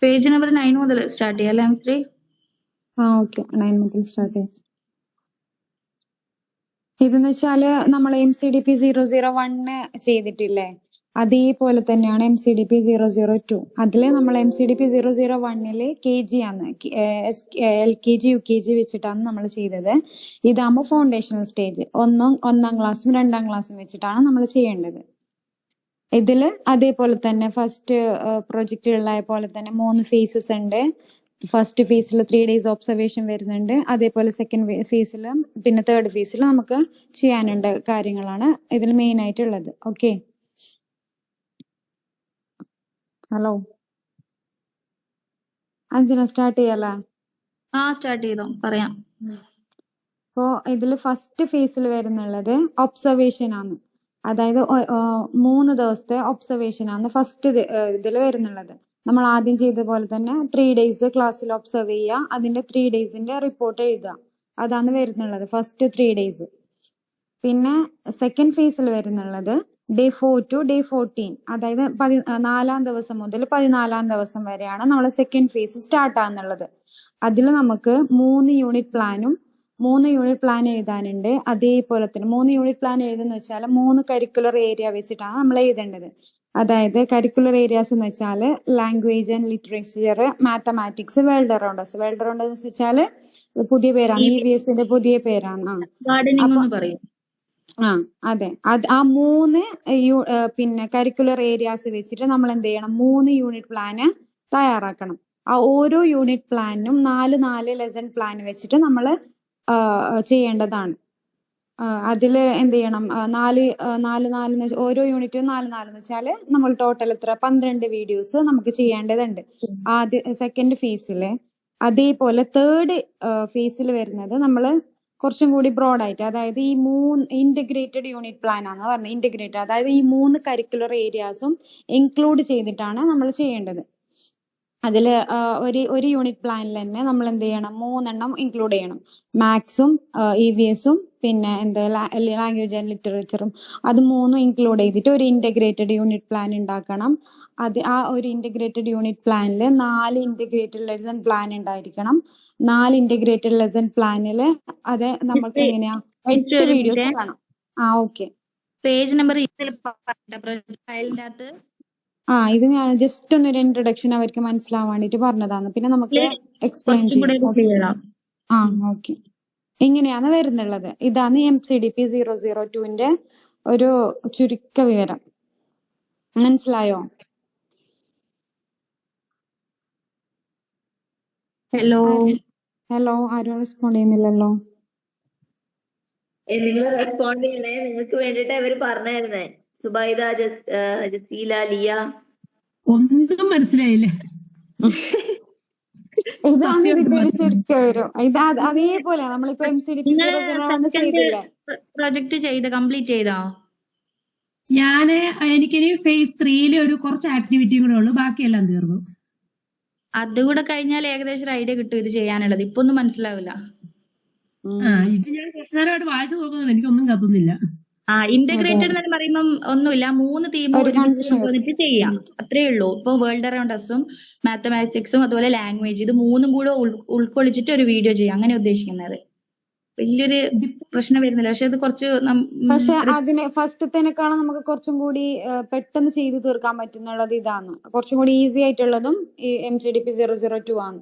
Page number 9 മുതൽ start ചെയ്യാം അല്ലേ മിസ്ത്രി? ഓക്കെ 9 മുതൽ സ്റ്റാർട്ട് ചെയ്യാം. ഇതെന്ന് വെച്ചാല് നമ്മൾ MCDP 001 ചെയ്തിട്ടില്ലേ, അതേപോലെ തന്നെയാണ് MCDP 002. അതില് നമ്മൾ MCDP 001 KG ആണ്, LKG UKG വെച്ചിട്ടാണ് നമ്മൾ ചെയ്തത്. ഇതാകുമ്പോൾ ഫൗണ്ടേഷണൽ സ്റ്റേജ്, ഒന്നാം ക്ലാസ്സും 2ാം ക്ലാസ്സും വെച്ചിട്ടാണ് നമ്മൾ ചെയ്യേണ്ടത്. ഇതില് അതേപോലെ തന്നെ ഫസ്റ്റ് പ്രൊജക്റ്റിലുള്ള പോലെ തന്നെ 3 ഫേസസ് ഉണ്ട്. ഫസ്റ്റ് ഫേസിൽ 3 days ഒബ്സർവേഷൻ വരുന്നുണ്ട്. അതേപോലെ സെക്കൻഡ് ഫേസിലും പിന്നെ തേർഡ് ഫേസിലും നമുക്ക് ചെയ്യാനുണ്ട് കാര്യങ്ങളാണ് ഇതിൽ മെയിൻ ആയിട്ടുള്ളത്. ഓക്കെ, ഹലോ അഞ്ജന, സ്റ്റാർട്ട് ചെയ്യാലേ? സ്റ്റാർട്ട് ചെയ്തോ, പറയാം. അപ്പോ ഇതില് ഫസ്റ്റ് ഫേസിൽ വരുന്നുള്ളത് ഒബ്സർവേഷൻ ആണ്. അതായത് 3 ദിവസത്തെ ഒബ്സർവേഷൻ ആണ് ഫസ്റ്റ് ഇതിൽ വരുന്നുള്ളത്. നമ്മൾ ആദ്യം ചെയ്ത പോലെ തന്നെ 3 days ക്ലാസ്സിൽ ഒബ്സർവ് ചെയ്യുക, അതിന്റെ 3 daysന്റെ റിപ്പോർട്ട് എഴുതുക, അതാണ് വരുന്നുള്ളത് ഫസ്റ്റ് 3 days. പിന്നെ സെക്കൻഡ് ഫേസിൽ വരുന്നുള്ളത് day 4 to day 14, അതായത് 4ാം ദിവസം മുതൽ 14ാം ദിവസം വരെയാണ് നമ്മളെ സെക്കൻഡ് ഫേസ് സ്റ്റാർട്ട് ആകുന്നുള്ളത്. അതിൽ നമുക്ക് 3 യൂണിറ്റ് പ്ലാനും 3 യൂണിറ്റ് പ്ലാൻ എഴുതാനുണ്ട്. അതേപോലെ തന്നെ 3 യൂണിറ്റ് പ്ലാൻ എഴുതുന്ന വെച്ചാൽ 3 കരിക്കുലർ ഏരിയ വെച്ചിട്ടാണ് നമ്മൾ എഴുതേണ്ടത്. അതായത് കരിക്കുലർ ഏരിയാസ് എന്ന് വെച്ചാൽ language and literature, mathematics, world around us. World around എന്ന് വെച്ചാൽ പുതിയ പേരാണ്, EVSന്റെ പുതിയ പേരാണ്. അതെ, ആ 3 പിന്നെ കരിക്കുലർ ഏരിയാസ് വെച്ചിട്ട് നമ്മൾ എന്ത് ചെയ്യണം, 3 യൂണിറ്റ് പ്ലാന് തയ്യാറാക്കണം. ആ ഓരോ യൂണിറ്റ് പ്ലാനിനും 4 ലെസൺ പ്ലാൻ വെച്ചിട്ട് നമ്മൾ ചെയ്യേണ്ടതാണ്. അതില് എന്ത് ചെയ്യണം, 4 ഓരോ യൂണിറ്റും 4 എന്ന് വെച്ചാല് നമ്മൾ ടോട്ടൽ എത്ര 12 വീഡിയോസ് നമുക്ക് ചെയ്യേണ്ടതുണ്ട് സെക്കൻഡ് ഫേസില്. അതേപോലെ തേർഡ് ഫേസിൽ വരുന്നത് നമ്മള് കുറച്ചും കൂടി ബ്രോഡായിട്ട്, അതായത് ഈ 3 ഇന്റഗ്രേറ്റഡ് യൂണിറ്റ് പ്ലാൻ ആണ് പറഞ്ഞത്. ഇന്റഗ്രേറ്റഡ് അതായത് ഈ 3 കരിക്കുലർ ഏരിയാസും ഇൻക്ലൂഡ് ചെയ്തിട്ടാണ് നമ്മൾ ചെയ്യേണ്ടത്. അതില് ഒരു യൂണിറ്റ് പ്ലാനിൽ തന്നെ നമ്മൾ എന്ത് ചെയ്യണം, 3 എണ്ണം ഇൻക്ലൂഡ് ചെയ്യണം. മാത്സും EVSും പിന്നെ ലാംഗ്വേജ് ആൻഡ് ലിറ്ററേച്ചറും, അത് 3 ഇൻക്ലൂഡ് ചെയ്തിട്ട് ഒരു ഇന്റഗ്രേറ്റഡ് യൂണിറ്റ് പ്ലാൻ ഉണ്ടാക്കണം. ആ ഒരു ഇന്റഗ്രേറ്റഡ് യൂണിറ്റ് പ്ലാനിൽ 4 ഇന്റഗ്രേറ്റഡ് ലെസൺ പ്ലാൻ ഉണ്ടായിരിക്കണം. 4 ഇന്റഗ്രേറ്റഡ് ലെസൺ പ്ലാനില് അത് നമുക്ക് എങ്ങനെയാ 8 വീഡിയോസ് വേണം. ഓക്കെ, പേജ് നമ്പർ ഫയലിന്റെ അകത്ത് ഇത് ഞാൻ ജസ്റ്റ് ഒരു ഇൻട്രൊഡക്ഷൻ അവർക്ക് മനസ്സിലാവാൻ വേണ്ടിട്ട് പറഞ്ഞതാണ്. പിന്നെ നമുക്ക് എക്സ്പ്ലെയിൻ ചെയ്യാം. ഓക്കെ, ഇങ്ങനെയാണ് വരുന്നുള്ളത്. ഇതാണ് MCDP 002ന്റെ ഒരു ചുരുക്ക വിവരം. മനസ്സിലായോ? ഹലോ ആരും റെസ്പോണ്ട് ചെയ്യുന്നില്ലല്ലോ. നിങ്ങൾ റെസ്പോണ്ട് ചെയ്യണേ, നിങ്ങൾക്ക് വേണ്ടിട്ട് അവര് പറഞ്ഞായിരുന്നേ. സുബൈദ, ജസീല, ലിയ. ഒന്നും മനസ്സിലായില്ലേ? ഇതാണ് ഇതിന്റെ ഒരു ചുരുക്ക വിവരം. അതേപോലെ നമ്മളിപ്പോ MCDP 001 ചെയ്തില്ലേ, പ്രൊജക്ട് ചെയ്ത് കംപ്ലീറ്റ് ചെയ്തോ? എനിക്കിനി ഫേസ് 3 ഒരു കുറച്ച് ആക്ടിവിറ്റി കൂടെ ഉള്ളു, ബാക്കിയെല്ലാം തീർന്നു. അതുകൂടെ കഴിഞ്ഞാൽ ഏകദേശം ഒരു ഐഡിയ കിട്ടും ഇത് ചെയ്യാനുള്ളത്. ഇപ്പൊ ഒന്നും മനസ്സിലാവില്ല. ഇത് ഞാൻ കുറച്ചു നേരമായിട്ട് വായിച്ചു നോക്കുന്നത്, എനിക്കൊന്നും കത്തുന്നില്ല. ഇന്റഗ്രേറ്റഡ് എന്ന് പറയുമ്പോൾ ഒന്നുമില്ല, 3 തീം വന്നിട്ട് ചെയ്യാം, അത്രേ ഉള്ളൂ. ഇപ്പൊ വേൾഡ് അറൗണ്ട് അസും മാത്തമാറ്റിക്സും അതുപോലെ ലാംഗ്വേജ്, ഇത് 3ഉം കൂടെ ഉൾക്കൊള്ളിച്ചിട്ട് ഒരു വീഡിയോ ചെയ്യാം, അങ്ങനെ ഉദ്ദേശിക്കുന്നത്. വലിയൊരു പ്രശ്നം വരുന്നില്ല, പക്ഷെ അത് കുറച്ച് അതിന് ഫസ്റ്റത്തേനേക്കാളും നമുക്ക് കുറച്ചും കൂടി പെട്ടെന്ന് ചെയ്തു തീർക്കാൻ പറ്റുന്നുള്ളത് ഇതാണ്. കുറച്ചും കൂടി ഈസി ആയിട്ടുള്ളതും ഈ MCDP 002 ആണ്.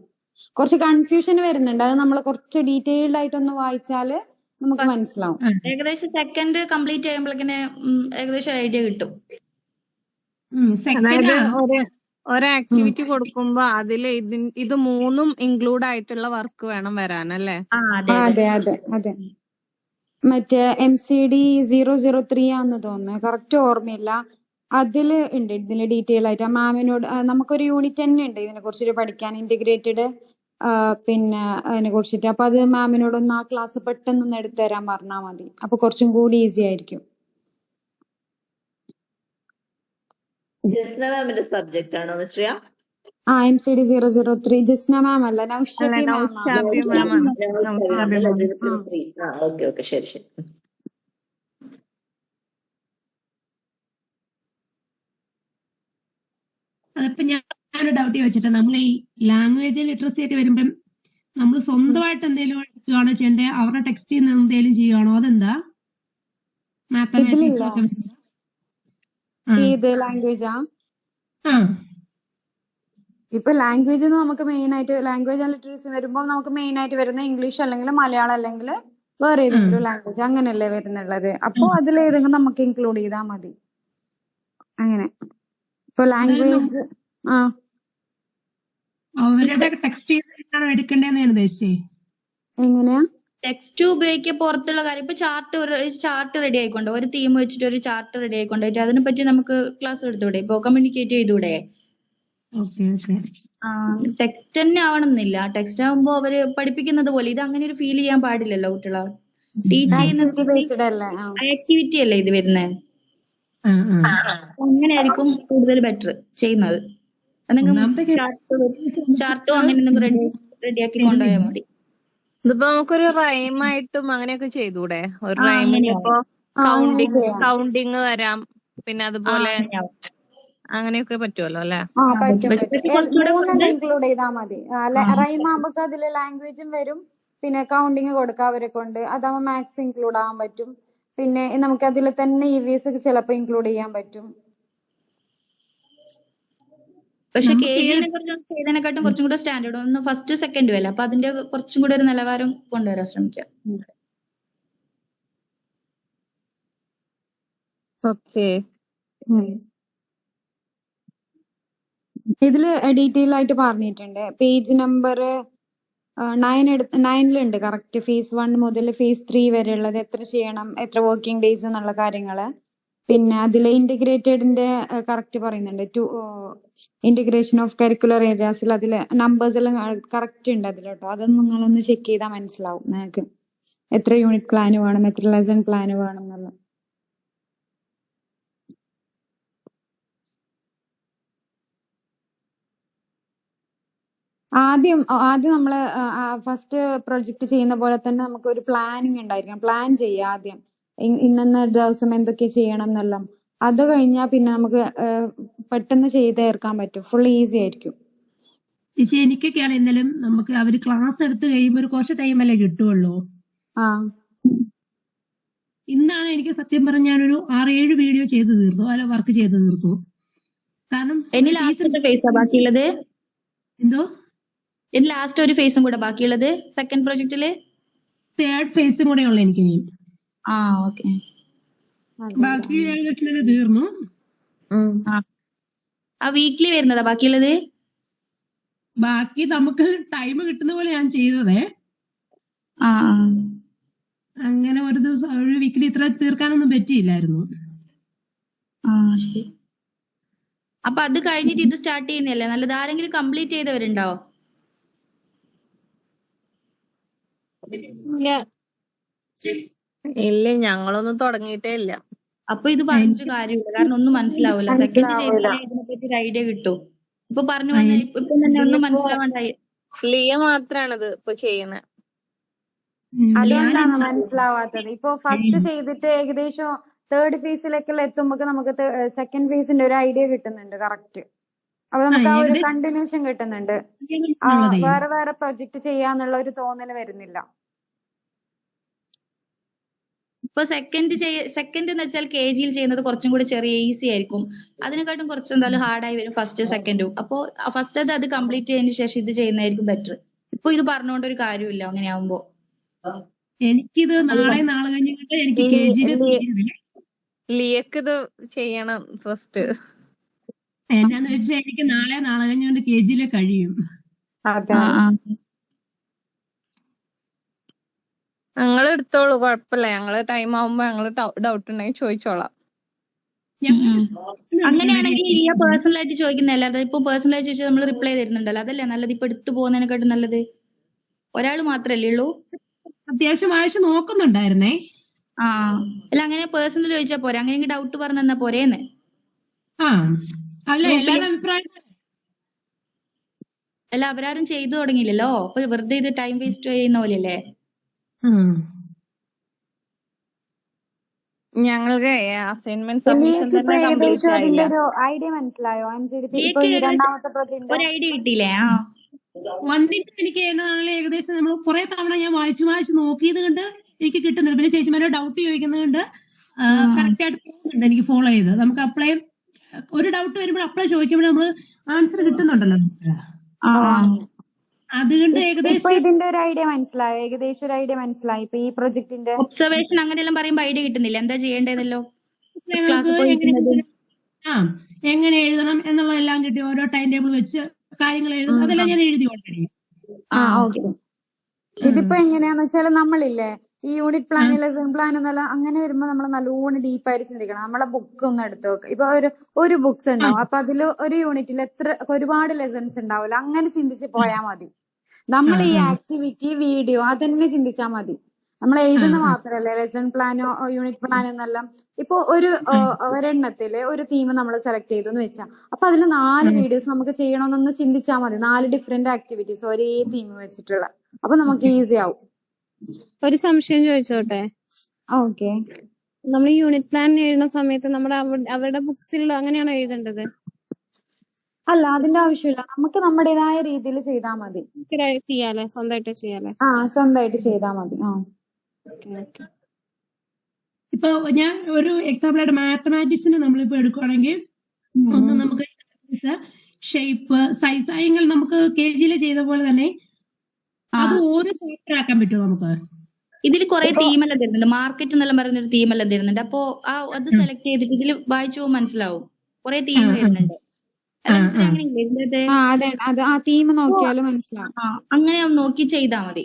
കുറച്ച് കൺഫ്യൂഷൻ വരുന്നുണ്ട്, അത് നമ്മൾ കുറച്ച് ഡീറ്റെയിൽഡ് ആയിട്ടൊന്ന് വായിച്ചാല് നമുക്ക് മനസ്സിലാവും. ഏകദേശം സെക്കൻഡ് കംപ്ലീറ്റ് ചെയ്യുമ്പോഴേക്കിനെ ഏകദേശം ഐഡിയ കിട്ടും. ഒരാക്ടിവിറ്റി കൊടുക്കുമ്പോ അതില് ഇത് 3ഉം ഇൻക്ലൂഡ് ആയിട്ടുള്ള വർക്ക് വേണം വരാനല്ലേ? അതെ അതെ അതെ. മറ്റേ MCD 003 ആണെന്ന് തോന്നുന്നു, കറക്റ്റ് ഓർമ്മയില്ല. അതില് ഉണ്ട് ഇതില് ഡീറ്റെയിൽ ആയിട്ട്. മാമിനോട് നമുക്കൊരു യൂണിറ്റ് തന്നെ ഉണ്ട് ഇതിനെ കുറിച്ചിട്ട് പഠിക്കാൻ, ഇന്റഗ്രേറ്റഡ് പിന്നെ അതിനെ കുറിച്ചിട്ട്. അപ്പൊ അത് മാമിനോടൊന്ന് ആ ക്ലാസ് പെട്ടെന്നൊന്ന് എടുത്തു തരാൻ പറഞ്ഞാൽ മതി, അപ്പൊ കുറച്ചും കൂടി ഈസി ആയിരിക്കും. ജസ്ന മാമിന്റെ സബ്ജക്റ്റ് ആണോ മിസ്രിയ? MCD 003 ജസ്ന മാം അല്ല, നൗഷാബി മാം. ഓക്കെ ശരി ശരി. അതിപ്പോ ഞാൻ ഞാനൊരു ഡൗട്ട് ചോദിച്ചിട്ടാണ്. നമ്മൾ ഈ ലാംഗ്വേജ് ലിറ്ററസി ഒക്കെ വരുമ്പം നമ്മൾ സ്വന്തമായിട്ട് എന്തെങ്കിലും എടുക്കുകയാണോ ചെയ്യണ്ടേ, അവരുടെ ടെക്സ്റ്റിൽ നിന്ന് എന്തെങ്കിലും ചെയ്യുകയാണോ, അതെന്താ മാത്തമാറ്റിക്സ് ഇതിലില്ല. ഒക്കെ വരുമ്പോ? ആ ഏത് ലാംഗ്വേജാ? ആ ഇപ്പൊ ലാംഗ്വേജ് നമുക്ക് മെയിൻ ആയിട്ട് ലാംഗ്വേജ് ആൻഡ് ലിറ്ററസി വരുമ്പോൾ നമുക്ക് മെയിൻ ആയിട്ട് വരുന്ന ഇംഗ്ലീഷ് അല്ലെങ്കിൽ മലയാളം അല്ലെങ്കിൽ വേറെ ഏതെങ്കിലും ലാംഗ്വേജ് അങ്ങനെയല്ലേ വരുന്നുള്ളത്. അപ്പൊ അതിലേതെങ്കിലും നമുക്ക് ഇൻക്ലൂഡ് ചെയ്താൽ മതി. അങ്ങനെ ഇപ്പൊ ലാംഗ്വേജ് ആ അവരുടെ ടെക്സ്റ്റ് ചെയ്താണോ എടുക്കേണ്ടതെന്ന് ഞാൻ ഉദ്ദേശിച്ചേ. എങ്ങനെയാ ടെക്സ്റ്റ് ഉപയോഗിക്കുക പുറത്തുള്ള കാര്യം. ഇപ്പൊ ചാർട്ട് റെഡി ആയിക്കൊണ്ട് ഒരു തീം വെച്ചിട്ട് ഒരു ചാർട്ട് റെഡി ആയിക്കൊണ്ടായിട്ട് അതിനെ പറ്റി നമുക്ക് ക്ലാസ് എടുത്തൂടെ, ഇപ്പൊ കമ്മ്യൂണിക്കേറ്റ് ചെയ്തൂടെ? Okay okay. ടെക്സ്റ്റ് തന്നെ ആവണമെന്നില്ല. ടെക്സ്റ്റ് ആവുമ്പോ അവര് പഠിപ്പിക്കുന്നത് പോലെ ഇത് അങ്ങനെ ഒരു ഫീൽ ചെയ്യാൻ പാടില്ലല്ലോ കുട്ടികളെ. ടീച്ച് ചെയ്യുന്നത് ആക്ടിവിറ്റി ബേസ്ഡ് അല്ലേ? ആക്ടിവിറ്റി അല്ലേ ഇത് വരുന്നത്. ആ ആ അങ്ങനെ ആയിരിക്കും കൂടുതൽ ബെറ്റർ ചെയ്യുന്നത്. എന്തെങ്കിലും ഒന്നാമത്തെ ചാർട്ടോ അങ്ങനെ എന്തെങ്കിലും റെഡിയാക്കി കൊണ്ടുപോയാൽ മതി. ഇതിപ്പോ നമുക്കൊരു റൈമായിട്ടും അങ്ങനെയൊക്കെ ചെയ്തൂടെ? ഒരു റൈമിന് അങ്ങനെയാവും. ഇപ്പൊ അങ്ങനെ ചെയ്യാം. കൗണ്ടിങ് വരാം, പിന്നെ അതുപോലെ അങ്ങനെയാവും. അങ്ങനെയൊക്കെ പറ്റുമല്ലോ അല്ലെ? പറ്റും പക്ഷെ പറ്റും. കുറച്ചുകൂടെ മൂന്നെണ്ണം ഇൻക്ലൂഡ് ചെയ്താൽ മതി. റൈം ആകുമ്പോ അതില് ലാംഗ്വേജും വരും, പിന്നെ കൗണ്ടിങ് കൊടുക്കാം അവരെ കൊണ്ട്. അതാവുമ്പോ മാത്സ് ഇൻക്ലൂഡ് ആവാൻ പറ്റും. പിന്നെ നമുക്ക് അതിൽ തന്നെ EVS ചിലപ്പോ ഇൻക്ലൂഡ് ചെയ്യാൻ പറ്റും. പക്ഷെ KG-നെ കുറിച്ച് ചെയ്തതിനെക്കാട്ടും കുറച്ചും കൂടെ സ്റ്റാൻഡേർഡ് ഒന്ന് ഫസ്റ്റ് സെക്കൻഡും അല്ല. അപ്പൊ അതിന്റെ കുറച്ചും കൂടെ ഒരു നിലവാരം കൊണ്ടുവരാൻ ശ്രമിക്കാം. ഓക്കെ. ഇതില് ഡീറ്റെയിൽ ആയിട്ട് പറഞ്ഞിട്ടുണ്ട്. Page number 9 correct. ഫേസ് 1 മുതൽ ഫേസ് 3 വരെ ഉള്ളത് എത്ര ചെയ്യണം, എത്ര വർക്കിംഗ് ഡേയ്സ് എന്നുള്ള കാര്യങ്ങള്. പിന്നെ അതിൽ ഇന്റഗ്രേറ്റഡിന്റെ കറക്റ്റ് പറയുന്നുണ്ട്. ഇന്റഗ്രേഷൻ ഓഫ് കരിക്കുലർ ഏരിയാസിൽ അതിൽ നമ്പേഴ്സ് എല്ലാം കറക്റ്റ് ഉണ്ട് അതിൽ കേട്ടോ. അതൊന്നും നിങ്ങളൊന്ന് ചെക്ക് ചെയ്താൽ മനസ്സിലാവും നിങ്ങൾക്ക് എത്ര യൂണിറ്റ് പ്ലാൻ വേണം, എത്ര ലെസൺ പ്ലാൻ വേണം എന്നുള്ള. ആദ്യം നമ്മള് ഫസ്റ്റ് പ്രൊജക്ട് ചെയ്യുന്ന പോലെ തന്നെ നമുക്ക് ഒരു പ്ലാനിങ് ഉണ്ടായിരിക്കണം. പ്ലാൻ ചെയ്യുക ആദ്യം, ഇന്ന ദിവസം എന്തൊക്കെ ചെയ്യണം എന്നെല്ലാം. അത് കഴിഞ്ഞാൽ പിന്നെ നമുക്ക് പെട്ടെന്ന് ചെയ്ത് തീർക്കാൻ പറ്റും. ഫുൾ ഈസി ആയിരിക്കും. ചേച്ചി എനിക്കൊക്കെയാണ് ഇന്നലും നമുക്ക് അവര് ക്ലാസ് എടുത്ത് കഴിയുമ്പോൾ ഒരു കുറച്ച് ടൈമല്ലേ കിട്ടുള്ളൂ. ഇന്നാണ് എനിക്ക് സത്യം പറഞ്ഞ ഞാനൊരു 6-7 വീഡിയോ ചെയ്ത് തീർത്തു, അല്ല വർക്ക് ചെയ്ത് തീർത്തു. കാരണം ബാക്കിയുള്ളത് എന്തോ ലാസ്റ്റ് ഒരു ഫേസും കൂടെ ബാക്കിയുള്ളത് സെക്കൻഡ് പ്രൊജക്റ്റില് 3rd ഫേസും കൂടെ ഉള്ളു എനിക്ക്. ഓക്കെ. ബാക്കി ഏകദേശം തീർന്നു. വീക്ക്ലി വരുന്നതാ ബാക്കിയുള്ളത്? ബാക്കി നമുക്ക് ടൈം കിട്ടുന്ന പോലെ ഞാൻ ചെയ്തതേ. അങ്ങനെ ഒരു ദിവസം ഒരു വീക്കിലി ഇത്ര തീർക്കാനൊന്നും പറ്റിയില്ലായിരുന്നു. ശരി. അപ്പൊ അത് കഴിഞ്ഞിട്ട് ഇത് സ്റ്റാർട്ട് ചെയ്യുന്നല്ലേ നല്ലത്? ആരെങ്കിലും കംപ്ലീറ്റ് ചെയ്തവരുണ്ടോ? ഇല്ല, ഞങ്ങളൊന്നും തുടങ്ങിയിട്ടേ ഇല്ല. അപ്പൊ ഇത് പറഞ്ഞിട്ട് കാര്യമില്ല, കാരണം ഒന്നും മനസ്സിലാവില്ല. സെക്കൻഡ് ചെയ്താലേ ഇതിനെപ്പറ്റി ഒരു ഐഡിയ കിട്ടൂ. ഇപ്പൊ പറഞ്ഞു വന്ന ഇപ്പൊ തന്നെ ഒന്നും മനസ്സിലാവാണ്ടായി. ലിയ മാത്രാണിത് ഇപ്പൊ ചെയ്യണേ. അതുകൊണ്ടാണ് മനസ്സിലാവാത്തത്. ഇപ്പൊ ഫസ്റ്റ് ചെയ്തിട്ട് ഏകദേശം 3rd ഫേസിലേക്കുള്ള എത്തുമ്പോ നമുക്ക് സെക്കൻഡ് ഫേസിന്റെ ഒരു ഐഡിയ കിട്ടുന്നുണ്ട് കറക്റ്റ്. അപ്പൊ നമുക്ക് ആ ഒരു കണ്ടിന്യൂഷൻ കിട്ടുന്നുണ്ട്. വേറെ വേറെ പ്രൊജക്ട് ചെയ്യാന്നുള്ള ഒരു തോന്നല് വരുന്നില്ല. ഇപ്പൊ സെക്കൻഡ് എന്ന് വെച്ചാൽ KG-യിൽ ചെയ്യുന്നത് കുറച്ചും കൂടി ചെറിയ ഈസി ആയിരിക്കും. അതിനെക്കാട്ടും കുറച്ച് എന്തായാലും ഹാർഡായി വരും ഫസ്റ്റ് സെക്കൻഡും. അപ്പൊ ഫസ്റ്റ് അത് കംപ്ലീറ്റ് ചെയ്തതിനു ശേഷം ഇത് ചെയ്യുന്നതായിരിക്കും ബെറ്റർ. ഇപ്പൊ ഇത് പറഞ്ഞുകൊണ്ട് ഒരു കാര്യമില്ല അങ്ങനെ ആവുമ്പോ. എനിക്കിത് നാളെ കഴിഞ്ഞിട്ട് എനിക്ക് ലിയക്ക് ഇത് ചെയ്യണം ഫസ്റ്റ്. എന്നാന്ന് വെച്ചാൽ എനിക്ക് നാളെ കഴിഞ്ഞുകൊണ്ട് KG-യില് കഴിയും. ഞങ്ങൾ എടുത്തോളൂ, കുഴപ്പമില്ല. ഞങ്ങള് ടൈം ആവുമ്പോ ഞങ്ങള് ഡൗട്ട് ഉണ്ടെങ്കിൽ ചോദിച്ചോളാം. അങ്ങനെയാണെങ്കിൽ ലിയ പേഴ്സണൽ ആയിട്ട് ചോദിക്കുന്നതല്ല, അതിപ്പോ പേഴ്സണൽ ആയിട്ട് ചോദിച്ചാൽ നമ്മൾ റിപ്ലൈ തരുന്നുണ്ടല്ലോ, അതല്ലേ നല്ലത്? ഇപ്പൊ എടുത്തു പോകുന്നതിനെക്കാട്ടും നല്ലത്. ഒരാൾ മാത്രല്ലേ ഉള്ളൂ? അത്യാവശ്യം വായിച്ച് നോക്കുന്നുണ്ടായിരുന്നേ. അല്ല, അങ്ങനെ പേഴ്സണൽ ചോദിച്ചാ പോരെ? അങ്ങനെ ഡൗട്ട് പറഞ്ഞു തന്നാ പോരേന്ന്. അല്ല എല്ലാവരും അഭിപ്രായം അല്ല, അവരാരും ചെയ്തു തുടങ്ങിയില്ലല്ലോ. അപ്പൊ വെറുതെ ഇത് ടൈം വേസ്റ്റ് ചെയ്യുന്ന പോലെയല്ലേ? ഞങ്ങൾക്ക് അസൈൻമെന്റ് ലിയക്ക് സബ്മിഷൻ ഇപ്പൊ തന്നെ കംപ്ലീറ്റ് ഏകദേശം ആയില്ല. അതിന്റെ ഒരു ഐഡിയ മനസ്സിലായോ? MGD ഇപ്പൊ ലിയക്ക് ഈ ഏകദേശം രണ്ടാമത്തെ പ്രൊജക്ടിന്റെ ഒരു ഐഡിയ കിട്ടിയില്ലേ? 1 എനിക്ക് ഏതാണെങ്കിലും ഏകദേശം നമ്മൾ കുറെ തവണ ഞാൻ വായിച്ച് നോക്കിയത് കൊണ്ട് എനിക്ക് കിട്ടുന്നുണ്ട്. പിന്നെ ചേച്ചിമാരെ ഡൗട്ട് ചോദിക്കുന്നത് കൊണ്ട് കറക്റ്റ് ആയിട്ട് പോകുന്നുണ്ട് എനിക്ക് ഫോളോ ചെയ്ത്. നമുക്ക് അപ്ലൈ ഒരു ഡൗട്ട് വരുമ്പോൾ അപ്ലൈ ചോദിക്കുമ്പോൾ നമ്മൾ ആൻസർ കിട്ടുന്നുണ്ടല്ലോ നമുക്ക്. അതുകൊണ്ട് ഇപ്പൊ ഏകദേശം ഇതിന്റെ ഒരു ഐഡിയ മനസ്സിലായോ? ഏകദേശം ഒരു ഐഡിയ മനസ്സിലായി ഇപ്പൊ ഈ പ്രൊജക്ടിന്റെ? ഒബ്സർവേഷൻ അങ്ങനെയെല്ലാം പറയുമ്പോ ഐഡിയ കിട്ടുന്നില്ല, എന്താ ചെയ്യേണ്ടതല്ലോ? ഞങ്ങൾക്ക് ക്ലാസ് പോയിരിക്കുന്നത് എങ്ങനെ എഴുതണം എന്നുള്ളതെല്ലാം കിട്ടി. ഓരോ ടൈം ടേബിൾ വെച്ച് കാര്യങ്ങൾ എഴുതും. അതെല്ലാം ഞാൻ എഴുതി ഓൾറെഡി. ഓക്കെ. ഇതിപ്പോ എങ്ങനെയാന്ന് വെച്ചാൽ നമ്മളില്ലേ ഈ യൂണിറ്റ് പ്ലാൻ, ലെസൺ പ്ലാൻ എന്നെല്ലാം അങ്ങനെ വരുമ്പോ നമ്മൾ നല്ലോണം ഡീപ്പായിട്ട് ചിന്തിക്കണം. നമ്മളെ ബുക്ക് ഒന്ന് എടുത്ത് നോക്കുക. ഇപ്പൊ ഒരു ബുക്സ് ഉണ്ടാവും, അപ്പൊ അതിൽ ഒരു യൂണിറ്റിൽ ഒരുപാട് ലെസൺസ് ഉണ്ടാവില്ല. അങ്ങനെ ചിന്തിച്ച് പോയാൽ മതി. നമ്മൾ ഈ ആക്ടിവിറ്റി, വീഡിയോ അതന്നെ ചിന്തിച്ചാൽ മതി. നമ്മൾ എഴുതുന്ന മാത്രല്ലേ ലെസൺ പ്ലാനോ യൂണിറ്റ് പ്ലാൻ എന്നെല്ലാം. ഇപ്പൊ ഒരെണ്ണത്തില് ഒരു തീം നമ്മൾ സെലക്ട് ചെയ്തു എന്ന് വെച്ചാൽ, അപ്പൊ അതിൽ 4 വീഡിയോസ് നമുക്ക് ചെയ്യണമെന്നൊന്ന് ചിന്തിച്ചാൽ മതി. 4 ഡിഫറെന്റ് ആക്ടിവിറ്റീസ് ഒരേ തീം വെച്ചിട്ടുള്ള. അപ്പൊ നമുക്ക് ഈസി ആവും. ഒരു സംശയം ചോദിച്ചോട്ടെ? ഓക്കെ. നമ്മൾ യൂണിറ്റ് പ്ലാൻ എഴുതുന്ന സമയത്ത് നമ്മുടെ അവരുടെ ബുക്സിലുള്ള അങ്ങനെയാണോ എഴുതേണ്ടത്? അല്ല, അതിന്റെ ആവശ്യമില്ല. നമുക്ക് നമ്മുടേതായ രീതിയിൽ ചെയ്താൽ മതി. ചെയ്യാലേ, സ്വന്തമായിട്ട് ചെയ്യാലേ? സ്വന്തമായിട്ട് ചെയ്താൽ മതി. ഇപ്പൊ ഞാൻ ഒരു എക്സാമ്പിൾ ആയിട്ട് മാത്തമാറ്റിക്സിന് നമ്മളിപ്പോ എടുക്കുകയാണെങ്കിൽ, ഒന്ന് നമുക്ക് ഷേപ്പ്, സൈസ് അയങ്ങൾ നമുക്ക് KG ചെയ്ത പോലെ തന്നെ അത് ഓരോ ചാപ്റ്റർ ആക്കാൻ പറ്റുമോ നമുക്ക്? ഇതിൽ കുറെ തീമെല്ലാം തരുന്നുണ്ട്. മാർക്കറ്റ് എന്നെല്ലാം പറയുന്നൊരു തീമെല്ലാം തരുന്നുണ്ട്. അപ്പൊ അത് സെലക്ട് ചെയ്തിട്ട് ഇതിൽ വായിച്ചു പോകുമ്പോൾ മനസ്സിലാവും. കുറെ തീം വരുന്നുണ്ട്. അതെ, അത് ആ തീം നോക്കിയാലും മനസ്സിലാവും. അങ്ങനെ നോക്കി ചെയ്താൽ മതി.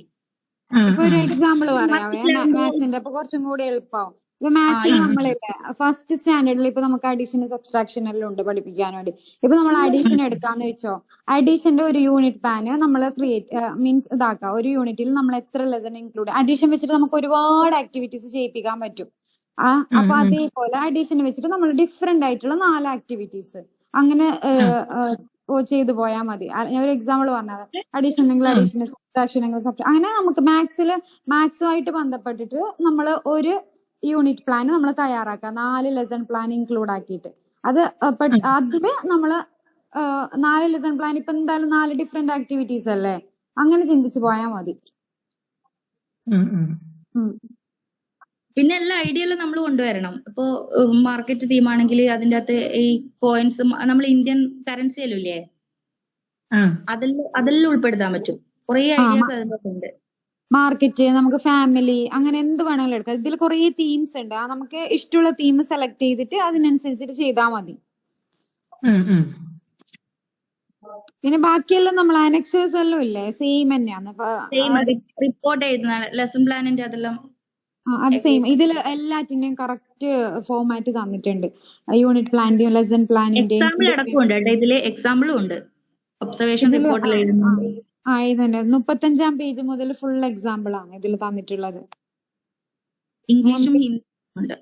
ഇപ്പൊ ഒരു എക്സാമ്പിൾ പറയാവേ മാത്സിന്റെ. അപ്പൊ കുറച്ചും കൂടി എളുപ്പമാവും. ഇപ്പൊ മാത്സിന് നമ്മളില്ലേ ഫസ്റ്റ് സ്റ്റാൻഡേർഡിൽ ഇപ്പൊ നമുക്ക് അഡീഷൻ, സബ്സ്ട്രാക്ഷൻ എല്ലാം ഉണ്ട് പഠിപ്പിക്കാൻ വേണ്ടി. ഇപ്പൊ നമ്മൾ അഡീഷൻ എടുക്കാന്ന് വെച്ചോ, അഡീഷന്റെ ഒരു യൂണിറ്റ് പ്ലാന് നമ്മൾ മീൻസ് ഇതാക്കാം. ഒരു യൂണിറ്റിൽ നമ്മൾ എത്ര ലെസൺ ഇൻക്ലൂഡ്, അഡീഷൻ വെച്ചിട്ട് നമുക്ക് ഒരുപാട് ആക്ടിവിറ്റീസ് ചെയ്യിപ്പിക്കാൻ പറ്റും. അപ്പൊ അതേപോലെ അഡീഷൻ വെച്ചിട്ട് നമ്മൾ ഡിഫറെന്റ് ആയിട്ടുള്ള 4 ആക്ടിവിറ്റീസ് അങ്ങനെ ചെയ്തു പോയാൽ മതി. ഞാൻ ഒരു എക്സാമ്പിൾ പറഞ്ഞത്. അഡീഷൻ എങ്കിൽ അഡീഷൻ, സബ്ട്രാക്ഷൻ എങ്കിൽ സബ്ട്രാക്ഷൻ. അങ്ങനെ നമുക്ക് മാത്സുമായിട്ട് ബന്ധപ്പെട്ടിട്ട് നമ്മൾ ഒരു യൂണിറ്റ് പ്ലാൻ നമ്മൾ തയ്യാറാക്കാം, 4 ലെസൺ പ്ലാൻ ഇൻക്ലൂഡ് ആക്കിയിട്ട്. അതില് നമ്മള് 4 ലെസൺ പ്ലാൻ ഇപ്പൊ എന്തായാലും 4 ഡിഫറെന്റ് ആക്ടിവിറ്റീസ് അല്ലേ, അങ്ങനെ ചിന്തിച്ചു പോയാൽ മതി. പിന്നെ എല്ലാ ഐഡിയയിലും നമ്മൾ കൊണ്ടുവരണം. ഇപ്പൊ മാർക്കറ്റ് തീം ആണെങ്കിൽ അതിന്റെ അകത്ത് ഈ കോയിൻസ്, നമ്മൾ ഇന്ത്യൻ കറൻസി അല്ലോ ഇല്ലേ, അതെല്ലാം ഉൾപ്പെടുത്താൻ പറ്റും. കുറെ ഐഡിയാസ് അതിനകത്തുണ്ട്. മാർക്കറ്റ്, നമുക്ക് ഫാമിലി, അങ്ങനെ എന്ത് വേണമെങ്കിലും എടുക്കാം. ഇതിൽ കുറെ തീംസ് ഉണ്ട്. നമുക്ക് ഇഷ്ടമുള്ള തീം സെലക്ട് ചെയ്തിട്ട് അതിനനുസരിച്ചിട്ട് ചെയ്താൽ മതി. പിന്നെ ബാക്കിയെല്ലാം നമ്മൾ അനക്സേഴ്സ് എല്ലാം ഇല്ലേ സെയിം തന്നെയാണ്. റിപ്പോർട്ട് എഴുതുന്ന ലെസൺ പ്ലാനിന്റെ അതെല്ലാം അത് സെയിം. ഇതിൽ എല്ലാറ്റിന്റെയും കറക്റ്റ് ഫോർമാറ്റ് തന്നിട്ടുണ്ട്. യൂണിറ്റ് പ്ലാന്റെയും ലെസൺ പ്ലാനിന്റെയും എക്സാമ്പിൾ അടക്കമുണ്ട് കേട്ടോ. ഇതില് എക്സാമ്പിളും ഉണ്ട്. ഒബ്സർവേഷൻ റിപ്പോർട്ടിൽ എഴുതുന്നുണ്ട്. എഴുതുന്നുണ്ട്. 35-ാം പേജ് മുതൽ ഫുൾ എക്സാമ്പിൾ ആണ് ഇതിൽ തന്നിട്ടുള്ളത്. ഇംഗ്ലീഷും ഹിന്ദിയും ഉണ്ട്.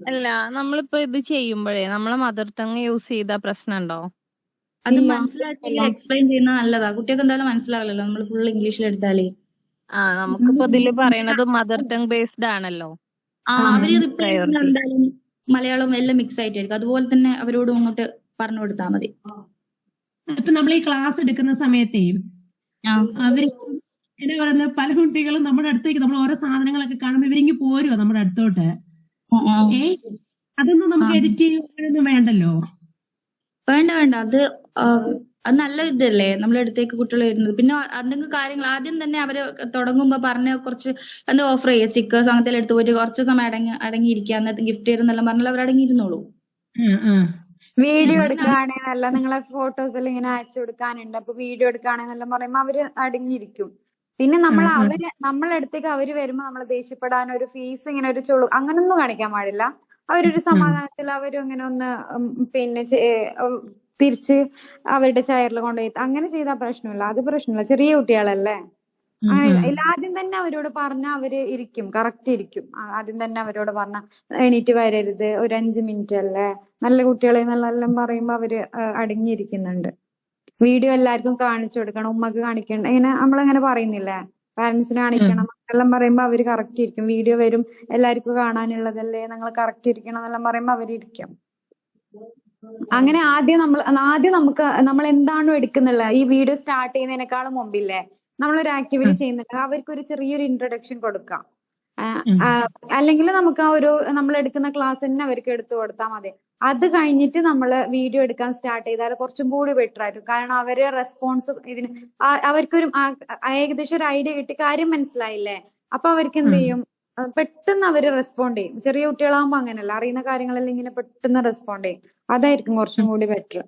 അല്ല, നമ്മളിപ്പോ ഇത് ചെയ്യുമ്പോഴേ നമ്മളെ മദർ ടങ് യൂസ് ചെയ്ത പ്രശ്നമുണ്ടോ? അത് മനസ്സിലാക്കി എക്സ്പ്ലെയിൻ ചെയ്യുന്നത് നല്ലതാ. കുട്ടികൾക്ക് എന്തായാലും മനസ്സിലാവില്ലല്ലോ നമ്മൾ ഫുൾ ഇംഗ്ലീഷിൽ എടുത്താലേ. നമുക്കിപ്പോ ഇതില് പറയണത് മദർ ടങ് ബേസ്ഡ് ആണല്ലോ. അവര് റിപ്ലൈ എന്തായാലും മലയാളം എല്ലാം മിക്സ് ആയിട്ടായിരിക്കും. അതുപോലെ തന്നെ അവരോട് അങ്ങോട്ട് പറഞ്ഞു കൊടുത്താൽ മതി. ഇപ്പൊ നമ്മൾ ഈ ക്ലാസ് എടുക്കുന്ന സമയത്തേ അവര് എന്നാ പറയുന്നത്, പല കുട്ടികളും നമ്മുടെ അടുത്തേക്ക് നമ്മൾ ഓരോ സാധനങ്ങളൊക്കെ കാണുമ്പോ ഇവരിങ്ങ് പോരുവോ നമ്മുടെ അടുത്തോട്ട്. അതൊന്നും നമുക്ക് എഡിറ്റ് ചെയ്യാനൊന്നും വേണ്ടല്ലോ. വേണ്ട അത് നല്ല ഇതല്ലേ നമ്മളെ അടുത്തേക്ക് കുട്ടികൾ വരുന്നത്. പിന്നെ എന്തെങ്കിലും കാര്യങ്ങൾ ആദ്യം തന്നെ അവര് തുടങ്ങുമ്പോ പറഞ്ഞ കുറച്ച് എന്താ ഓഫർ ചെയ്യുക, സ്റ്റിക്കേഴ്സ് അങ്ങനത്തെ എടുത്ത് പോയിട്ട് കുറച്ച് സമയം അടങ്ങിയിരിക്കുക, അന്നത്തെ ഗിഫ്റ്റ് തരുന്നെല്ലാം പറഞ്ഞാൽ അവർ അടങ്ങിയിരുന്നോളൂ. വീഡിയോ എടുക്കുകയാണെന്നല്ല, നിങ്ങളെ ഫോട്ടോസ് എല്ലാം ഇങ്ങനെ അയച്ചു കൊടുക്കാനുണ്ട്, അപ്പൊ വീഡിയോ എടുക്കുകയാണെന്നെല്ലാം പറയുമ്പോ അവര് അടങ്ങിയിരിക്കും. പിന്നെ നമ്മളെ അടുത്തേക്ക് അവര് വരുമ്പോ നമ്മൾ ദേഷ്യപ്പെടാൻ ഒരു ഫീസ് ഇങ്ങനെ ഒരു ചൊളു അങ്ങനൊന്നും കാണിക്കാൻ പാടില്ല. അവരൊരു സമാധാനത്തിൽ അവരും ഇങ്ങനെ ഒന്ന് പിന്നെ തിരിച്ച് അവരുടെ ചെയറിൽ കൊണ്ടുപോയി അങ്ങനെ ചെയ്താൽ പ്രശ്നമില്ല. അത് പ്രശ്നമില്ല, ചെറിയ കുട്ടികളല്ലേ. ആദ്യം തന്നെ അവരോട് പറഞ്ഞാൽ അവര് ഇരിക്കും, കറക്റ്റ് ഇരിക്കും. ആദ്യം തന്നെ അവരോട് പറഞ്ഞ എണീറ്റ് വരരുത്, ഒരു 5 മിനിറ്റ് അല്ലേ, നല്ല കുട്ടികളെ എന്നെല്ലാം പറയുമ്പോ അവര് അടങ്ങിയിരിക്കുന്നുണ്ട്. വീഡിയോ എല്ലാവർക്കും കാണിച്ചു കൊടുക്കണം, ഉമ്മക്ക് കാണിക്കണ്ട, ഇങ്ങനെ നമ്മളിങ്ങനെ പറയുന്നില്ലേ, പാരന്റ്സിനെ കാണിക്കണം എന്നെല്ലാം പറയുമ്പോ അവര് കറക്റ്റ് ഇരിക്കും. വീഡിയോ വരും, എല്ലാവർക്കും കാണാനുള്ളതല്ലേ, നിങ്ങൾ കറക്റ്റ് ഇരിക്കണം എന്നെല്ലാം പറയുമ്പോ അവരിരിക്കും. അങ്ങനെ ആദ്യം നമുക്ക് നമ്മൾ എന്താണോ എടുക്കുന്നുള്ള ഈ വീഡിയോ സ്റ്റാർട്ട് ചെയ്യുന്നതിനേക്കാളും മുമ്പില്ലേ നമ്മളൊരു ആക്ടിവിറ്റി ചെയ്യുന്നുണ്ട്, അവർക്ക് ഒരു ചെറിയൊരു ഇൻട്രൊഡക്ഷൻ കൊടുക്കാം. അല്ലെങ്കിൽ നമുക്ക് ആ ഒരു നമ്മൾ എടുക്കുന്ന ക്ലാസ് തന്നെ അവർക്ക് എടുത്തു കൊടുത്താൽ മതി. അത് കഴിഞ്ഞിട്ട് നമ്മൾ വീഡിയോ എടുക്കാൻ സ്റ്റാർട്ട് ചെയ്താൽ കുറച്ചും കൂടി ബെറ്റർ ആയിരിക്കും. കാരണം അവരെ റെസ്പോൺസ് ഇതിന് അവർക്കൊരു ഏകദേശം ഒരു ഐഡിയ കിട്ടി, കാര്യം മനസ്സിലായില്ലേ, അപ്പൊ അവർക്ക് എന്ത് ചെയ്യും, പെട്ടെന്ന് അവര് റെസ്പോണ്ട് ചെയ്യും. ചെറിയ കുട്ടികളാകുമ്പോ അങ്ങനെയല്ല, അറിയുന്ന കാര്യങ്ങളെല്ലാം ഇങ്ങനെ പെട്ടെന്ന് റെസ്പോണ്ട് ചെയ്യും. അതായിരിക്കും കുറച്ചും കൂടി ബെറ്റർ.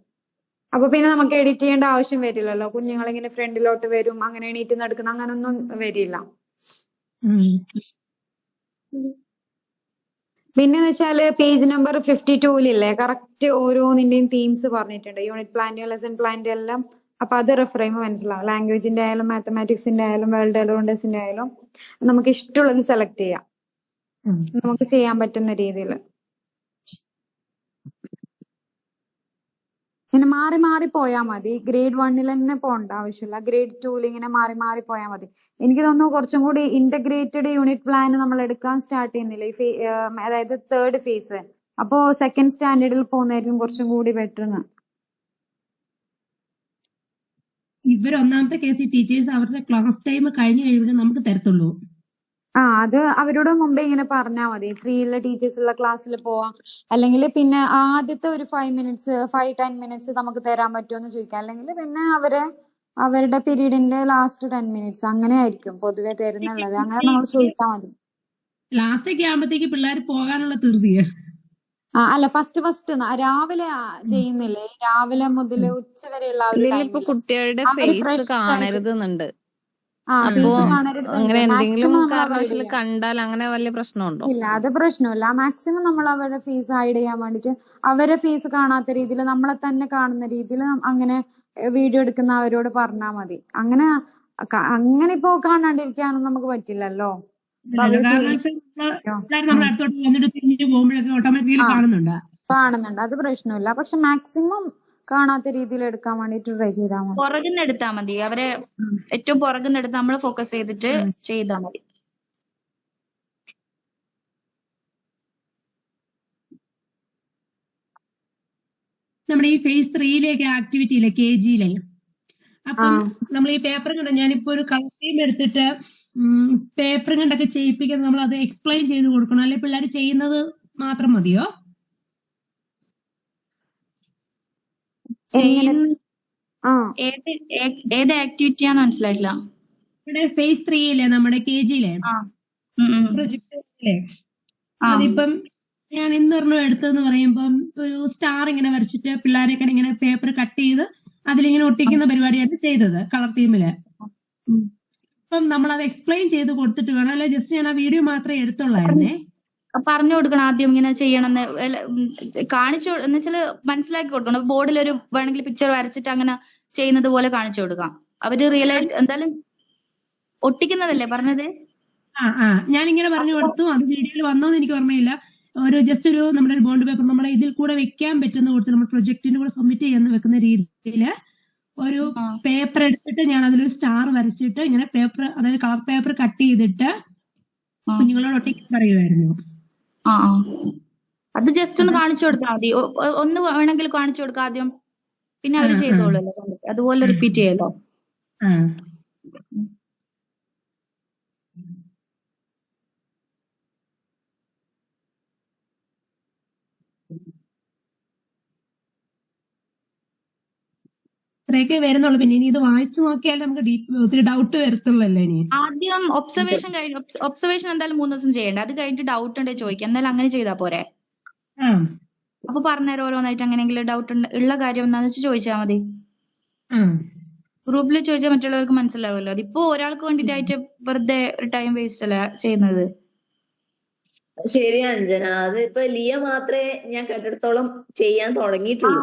അപ്പൊ പിന്നെ നമുക്ക് എഡിറ്റ് ചെയ്യേണ്ട ആവശ്യം വരില്ലല്ലോ. കുഞ്ഞുങ്ങളിങ്ങനെ ഫ്രണ്ടിലോട്ട് വരും, അങ്ങനെ എണീറ്റ് നടക്കുന്ന അങ്ങനൊന്നും വരില്ല. പിന്നെ വെച്ചാല് പേജ് നമ്പർ 52-ലില്ലേ കറക്റ്റ് ഓരോന്നിന്റെയും തീംസ് പറഞ്ഞിട്ടുണ്ട്, യൂണിറ്റ് പ്ലാന്റ്, ലെസൺ പ്ലാന്റ് എല്ലാം. അപ്പൊ അത് റെഫർ ചെയ്യുമ്പോൾ മനസ്സിലാവും. ലാംഗ്വേജിന്റെ ആയാലും മാത്തമാറ്റിക്സിന്റെ ആയാലും വേൾഡ് അലോണ്ടേഴ്സിന്റെ ആയാലും നമുക്ക് ഇഷ്ടമുള്ളത് സെലക്ട് ചെയ്യാം, നമുക്ക് ചെയ്യാൻ പറ്റുന്ന രീതിയിൽ. ഇങ്ങനെ മാറി മാറി പോയാൽ മതി. ഗ്രേഡ് 1-ൽ തന്നെ പോകേണ്ട ആവശ്യമില്ല, ഗ്രേഡ് 2-ൽ ഇങ്ങനെ മാറി മാറി പോയാൽ മതി. എനിക്ക് തോന്നുന്നു കുറച്ചും കൂടി ഇന്റഗ്രേറ്റഡ് യൂണിറ്റ് പ്ലാൻ നമ്മൾ എടുക്കാൻ സ്റ്റാർട്ട് ചെയ്യുന്നില്ല, അതായത് 3rd ഫേസ്. അപ്പോ 2nd സ്റ്റാൻഡേർഡിൽ പോകുന്നതായിരിക്കും കുറച്ചും കൂടി ബെറ്റർ. ഇവർ ഒന്നാമത്തെ കേസ് ടീച്ചേഴ്സ് അവരുടെ ക്ലാസ് ടൈം കഴിഞ്ഞ് കഴിയുമ്പോൾ നമുക്ക് തരത്തുള്ളൂ. അത് അവരോട് മുമ്പേ ഇങ്ങനെ പറഞ്ഞാൽ മതി, ഫ്രീ ഉള്ള ടീച്ചേഴ്സ് ഉള്ള ക്ലാസ്സിൽ പോവാം, അല്ലെങ്കിൽ പിന്നെ ആദ്യത്തെ ഒരു 5-10 മിനിറ്റ്സ് നമുക്ക് തരാൻ പറ്റുമെന്ന് ചോദിക്കാം, അല്ലെങ്കിൽ പിന്നെ അവരുടെ പീരീഡിന്റെ ലാസ്റ്റ് 10 മിനിറ്റ്സ് അങ്ങനെ ആയിരിക്കും പൊതുവെ തരുന്നുള്ളത്. അങ്ങനെ നമ്മൾ ചോദിച്ചാൽ മതി. ലാസ്റ്റ് ഒക്കെ ആകുമ്പോഴത്തേക്ക് പിള്ളേർ പോകാനുള്ള ധൃതിയാ. അല്ല, ഫസ്റ്റ് രാവിലെ ചെയ്യുന്നില്ലേ, രാവിലെ മുതൽ ഉച്ച വരെയുള്ള ആ ഒരു ഇതിലിപ്പോ കുട്ടികളുടെ ഫേസ് കാണരുതെന്നുണ്ട്. ഫേസ് അങ്ങനെ കാണരുത്. എന്തെങ്കിലും മാക്സിമം നമ്മൾ കാരണവശാൽ കണ്ടാൽ അങ്ങനെ വലിയ പ്രശ്നമുണ്ടോ? ഇല്ല, അത് പ്രശ്നമില്ല. മാക്സിമം നമ്മൾ അവരുടെ ഫീസ് ഹൈഡ് ചെയ്യാൻ വേണ്ടിട്ട് അവരുടെ ഫീസ് കാണാത്ത രീതിയിൽ നമ്മളെ തന്നെ കാണുന്ന രീതിയിൽ അങ്ങനെ വീഡിയോ എടുക്കുന്ന അവരോട് പറഞ്ഞാൽ മതി. അങ്ങനെ ഇപ്പോ കാണാണ്ടിരിക്കാനൊന്നും നമുക്ക് പറ്റില്ലല്ലോ. കാണുന്നുണ്ട്, അത് പ്രശ്നമില്ല. പക്ഷെ മാക്സിമം കാണാത്ത രീതിയിൽ എടുക്കാൻ വേണ്ടിട്ട് ട്രൈ ചെയ്താൽ മതി. പുറകുന്ന് എടുത്താൽ മതി, അവരെ ഏറ്റവും പുറകുന്ന് എടുത്ത് നമ്മൾ ഫോക്കസ് ചെയ്തിട്ട് ചെയ്താൽ മതി. നമ്മുടെ ഈ ഫേസ് 3-യിലേക്ക് ആക്ടിവിറ്റി ഇല്ലേ KG-യിലെ, അപ്പം നമ്മൾ ഈ പേപ്പർ കണ്ട ഞാനിപ്പോ ഒരു കളർ ടീം എടുത്തിട്ട് പേപ്പർ കണ്ടൊക്കെ ചെയ്യിപ്പിക്കുന്നത് നമ്മൾ അത് എക്സ്പ്ലെയിൻ ചെയ്ത് കൊടുക്കണം, അല്ലെ പിള്ളേർ ചെയ്യുന്നത് മാത്രം മതിയോ? ഏത് ആക്ടിവിറ്റിയാന്ന് മനസ്സിലായിട്ടില്ല. ഇവിടെ ഫേസ് 3-യിലെ നമ്മുടെ KG-യിലെ പ്രൊജക്ട് അതിപ്പം ഞാൻ ഇന്നൊരെണ്ണം എടുത്തതെന്ന് പറയുമ്പം ഒരു സ്റ്റാർ ഇങ്ങനെ വരച്ചിട്ട് പിള്ളേരൊക്കെ ഇങ്ങനെ പേപ്പർ കട്ട് ചെയ്ത് അതിലിങ്ങനെ ഒട്ടിക്കുന്ന പരിപാടിയാണ് ചെയ്തത് കളർ തീമില്. അപ്പം നമ്മൾ അത് എക്സ്പ്ലെയിൻ ചെയ്ത് കൊടുത്തിട്ട് വേണം, അല്ലെ ജസ്റ്റ് ഞാൻ ആ വീഡിയോ മാത്രമേ എടുത്തുള്ളായിരുന്നേ. പറഞ്ഞു കൊടുക്കണം ആദ്യം ഇങ്ങനെ ചെയ്യണമെന്ന്, കാണിച്ചു എന്നുവെച്ചാല് മനസ്സിലാക്കി കൊടുക്കണം. ബോർഡിൽ ഒരു വേണമെങ്കിൽ പിക്ചർ വരച്ചിട്ട് അങ്ങനെ ചെയ്യുന്നത് പോലെ കാണിച്ചു കൊടുക്കാം. അവര് റിയലായിട്ട് എന്തായാലും ഒട്ടിക്കുന്നതല്ലേ പറഞ്ഞത്. ഞാനിങ്ങനെ പറഞ്ഞു കൊടുത്തു, അത് വീഡിയോയിൽ വന്നോന്ന് എനിക്ക് ഓർമ്മയില്ല. ജസ്റ്റ് ഒരു നമ്മുടെ ഒരു ബോണ്ട് പേപ്പർ നമ്മളെ ഇതിൽ കൂടെ വെക്കാൻ പറ്റുന്ന കൊടുത്ത് നമ്മൾ പ്രൊജക്ടിന്റെ കൂടെ സബ്മിറ്റ് ചെയ്യുന്ന വെക്കുന്ന രീതിയില് ഒരു പേപ്പർ എടുത്തിട്ട് ഞാൻ അതിലൊരു സ്റ്റാർ വരച്ചിട്ട് ഇങ്ങനെ പേപ്പർ, അതായത് കളർ പേപ്പർ കട്ട് ചെയ്തിട്ട് കുഞ്ഞുങ്ങളോട് ഒട്ടിക്കാൻ പറയുമായിരുന്നു. അത് ജസ്റ്റ് ഒന്ന് കാണിച്ചു കൊടുത്താൽ മതി. ഒന്ന് വേണമെങ്കിൽ കാണിച്ചു കൊടുക്കാം ആദ്യം, പിന്നെ അവര് ചെയ്തോളൂല്ലോ. അതുപോലെ റിപ്പീറ്റ് ചെയ്യല്ലോ. ഇത്രയൊക്കെ വരുന്നുള്ളൂ. പിന്നെ ഇനി ഇത് വായിച്ചു നോക്കിയാൽ നമുക്ക് ഒത്തിരി ഡൗട്ട് വരത്തുള്ളല്ലേ. ഇനി ആദ്യം ഒബ്സർവേഷൻ എന്തായാലും 3 ദിവസം ചെയ്യണ്ട. അത് കഴിഞ്ഞിട്ട് ഡൗട്ട് ഉണ്ടെങ്കിൽ ചോദിക്കാം. എന്തായാലും അങ്ങനെ ചെയ്താ പോരെ. അപ്പൊ പറഞ്ഞുതരാം ഓരോന്നായിട്ട്. അങ്ങനെയെങ്കിലും ഡൗട്ട് ഉള്ള കാര്യം എന്താണെന്ന് വെച്ചാൽ ചോദിച്ചാൽ മതി. ഗ്രൂപ്പിൽ ചോദിച്ചാൽ മറ്റുള്ളവർക്ക് മനസ്സിലാവുമല്ലോ. അതിപ്പോ ഒരാൾക്ക് വേണ്ടിട്ടായിട്ട് വെറുതെ ഒരു ടൈം വേസ്റ്റ് അല്ല ചെയ്യുന്നത്. ശരി അഞ്ജന, അത് ഇപ്പൊ ലിയ മാത്രമേ ഞാൻ കേട്ടിടത്തോളം ചെയ്യാൻ തുടങ്ങിയിട്ടുള്ളൂ.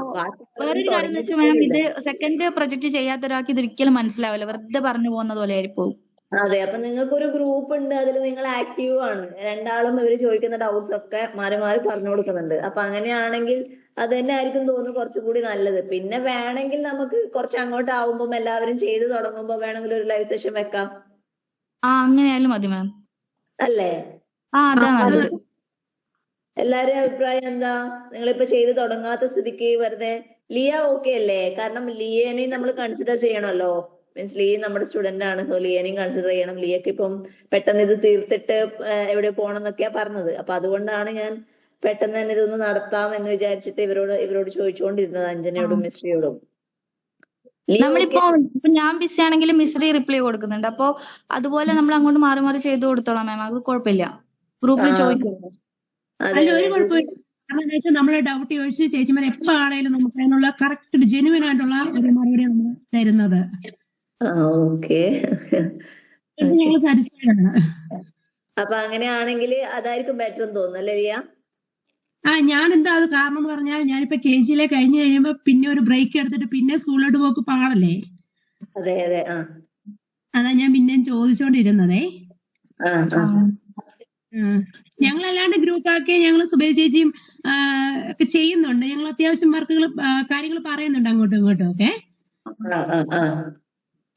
വേറൊരു കാര്യം എന്ന് വെച്ചാൽ മാം, ഇത് സെക്കൻഡ് പ്രൊജക്ട് ചെയ്യാത്ത ഒരാൾക്ക് ഇത് ഒരിക്കലും മനസ്സിലാവില്ല, വെറുതെ പറഞ്ഞു പോകുന്നത് പോലെ ആയിരിക്കും. അതെ, അപ്പൊ നിങ്ങൾക്ക് ഒരു ഗ്രൂപ്പ് ഉണ്ട്, അതിൽ നിങ്ങൾ ആക്റ്റീവ് ആണ്. രണ്ടാളും ഇവര് ചോദിക്കുന്ന ഡൗട്ട്സ് ഒക്കെ മാറി മാറി പറഞ്ഞു കൊടുക്കുന്നുണ്ട്. അപ്പൊ അങ്ങനെയാണെങ്കിൽ അത് തന്നെ ആയിരിക്കും തോന്നുന്നു കുറച്ചും കൂടി നല്ലത്. പിന്നെ വേണമെങ്കിൽ നമുക്ക് കുറച്ച് അങ്ങോട്ട് ആവുമ്പോൾ എല്ലാവരും ചെയ്തു തുടങ്ങുമ്പോൾ വേണമെങ്കിൽ ഒരു ലൈവ് സെഷൻ വെക്കാം. അങ്ങനെയായാലും മതി മാം. അല്ലേ? അതാ നല്ലത്. എല്ലാരും അഭിപ്രായം എന്താ? നിങ്ങളിപ്പോ ചെയ്ത് തുടങ്ങാത്ത സ്ഥിതിക്ക് വെറുതെ ലിയ ഓക്കെ അല്ലേ? കാരണം ലിയനെയും നമ്മൾ കൺസിഡർ ചെയ്യണമല്ലോ. മീൻസ് ലിയ നമ്മുടെ സ്റ്റുഡന്റ് ആണ്, സോ ലിയനെയും കൺസിഡർ ചെയ്യണം. ലിയക്ക് ഇപ്പം പെട്ടെന്ന് ഇത് തീർത്തിട്ട് എവിടെ പോകണം എന്നൊക്കെയാ പറഞ്ഞത്. അപ്പൊ അതുകൊണ്ടാണ് ഞാൻ പെട്ടെന്ന് തന്നെ ഇതൊന്ന് നടത്താം എന്ന് വിചാരിച്ചിട്ട് ഇവരോട് ചോദിച്ചുകൊണ്ടിരുന്നത്, അഞ്ജനയോടും മിശ്രിയോടും. നമ്മളിപ്പോ ഞാൻ ബിസി ആണെങ്കിൽ മിശ്രി റിപ്ലൈ കൊടുക്കുന്നുണ്ട്. അപ്പൊ അതുപോലെ നമ്മൾ അങ്ങോട്ട് മാറി മാറി ചെയ്ത് കൊടുത്തോളാം മാം, അത് കുഴപ്പമില്ല. ഗ്രൂപ്പിൽ ചോദിക്കുന്നു. അല്ല, ഒരു കുഴപ്പമില്ല. കാരണം എന്താ വെച്ചാൽ നമ്മളെ ഡൗട്ട് ചോദിച്ച് ചേച്ചിമാർ എപ്പോ ആണേലും നമുക്ക് അതിനുള്ള കറക്റ്റ് ജെന്യുവൻ ആയിട്ടുള്ള ഒരു മറുപടി നമ്മൾ തരുന്നത്. ഞങ്ങൾ സാറ്റിസ്ഫൈഡ് ആണ്. അപ്പൊ അങ്ങനെയാണെങ്കിൽ അതായിരിക്കും ബെറ്റർ എന്ന് തോന്നുന്നു അല്ലേ ലിയ? ഞാൻ എന്താ അത് കാരണം എന്ന് പറഞ്ഞാൽ ഞാനിപ്പോ KG കഴിഞ്ഞ് കഴിയുമ്പോ പിന്നെ ഒരു ബ്രേക്ക് എടുത്തിട്ട് പിന്നെ സ്കൂളിലോട്ട് പോക്ക് പാടല്ലേ. അതെ അതെ. അതാ ഞാൻ പിന്നെയും ചോദിച്ചോണ്ടിരുന്നതേ. ഞങ്ങളല്ലാണ്ട് ഗ്രൂപ്പ് ആക്കി ഞങ്ങൾ സുബൈ ചേച്ചിയും ഒക്കെ ചെയ്യുന്നുണ്ട്. ഞങ്ങൾ അത്യാവശ്യം കാര്യങ്ങൾ പറയുന്നുണ്ട് അങ്ങോട്ടും ഇങ്ങോട്ടും ഒക്കെ.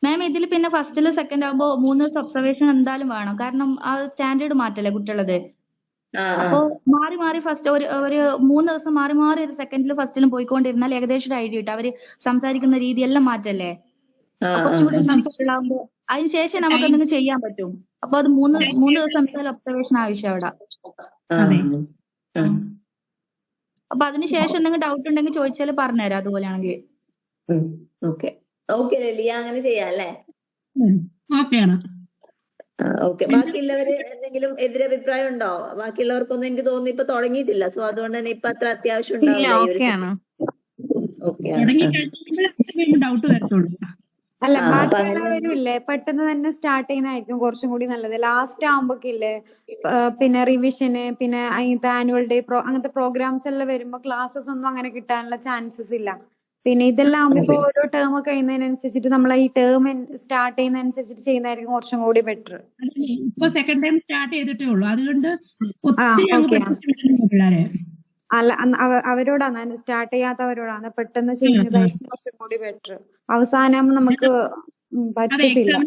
മാം ഇതിൽ പിന്നെ ഫസ്റ്റില് സെക്കൻഡ് ആകുമ്പോ 3 ദിവസം ഒബ്സർവേഷൻ എന്തായാലും വേണം. കാരണം ആ സ്റ്റാൻഡേർഡ് മാറ്റല്ലേ കുട്ടികളത്. അപ്പൊ മാറി മാറി ഫസ്റ്റ് ഒരു 3 ദിവസം മാറി മാറി സെക്കൻഡിലും ഫസ്റ്റിലും പോയിക്കൊണ്ടിരുന്നാൽ ഏകദേശം ഒരു ഐഡിയ കിട്ടും. അവര് സംസാരിക്കുന്ന രീതിയെല്ലാം മാറ്റല്ലേ. കുറച്ചുകൂടി സംസാരിക്കുമ്പോൾ അതിനുശേഷം നമുക്ക് എന്തെങ്കിലും ചെയ്യാൻ പറ്റും. അപ്പൊ അത് 3 ദിവസം എന്തായാലും ഒബ്സർവേഷൻ ആവശ്യം അവിടെ. അപ്പൊ അതിനുശേഷം എന്തെങ്കിലും ഡൗട്ട് ഉണ്ടെങ്കിൽ ചോദിച്ചാൽ പറഞ്ഞുതരാം അതുപോലെയാണെങ്കിൽ. ലിയ അങ്ങനെ ചെയ്യാം അല്ലേ? ഓക്കെ. ബാക്കിയുള്ളവര് എന്തെങ്കിലും എതിരഭിപ്രായം ഉണ്ടോ? ബാക്കിയുള്ളവർക്കൊന്നും എനിക്ക് തോന്നുന്നു ഇപ്പൊ തുടങ്ങിയിട്ടില്ല. സോ അതുകൊണ്ട് തന്നെ ഇപ്പൊ അത്ര അത്യാവശ്യം ഡൗട്ട് വരത്തുള്ളൂ. അല്ല, ബാക്കിയുള്ളവരും ഇല്ലേ പെട്ടെന്ന് തന്നെ സ്റ്റാർട്ട് ചെയ്യുന്നതായിരിക്കും കുറച്ചും കൂടി നല്ലത്. ലാസ്റ്റ് ആവുമ്പോക്കില്ലേ പിന്നെ റിവിഷന്, പിന്നെ അങ്ങനത്തെ ആനുവൽ ഡേ അങ്ങനത്തെ പ്രോഗ്രാംസ് എല്ലാം വരുമ്പോ ക്ലാസ്സസ് ഒന്നും അങ്ങനെ കിട്ടാനുള്ള ചാൻസസ് ഇല്ല. പിന്നെ ഇതെല്ലാം ആകുമ്പോ ഇപ്പൊ ഓരോ ടേം കഴിയുന്നതിനനുസരിച്ചിട്ട് നമ്മൾ ഈ ടേം സ്റ്റാർട്ട് ചെയ്യുന്നതനുസരിച്ചിട്ട് ചെയ്യുന്നതായിരിക്കും കുറച്ചും കൂടി ബെറ്റർ. ഇപ്പൊ സെക്കൻഡ് ടൈം സ്റ്റാർട്ട് ചെയ്തിട്ടേ ഉള്ളൂ, അതുകൊണ്ട് അല്ല അവരോടാണ് സ്റ്റാർട്ട് ചെയ്യാത്തവരോടാണ് പെട്ടെന്ന് ചെയ്യുന്നതായിരിക്കും കുറച്ചും കൂടി ബെറ്റർ. അവസാനം നമുക്ക് പറ്റത്തില്ല,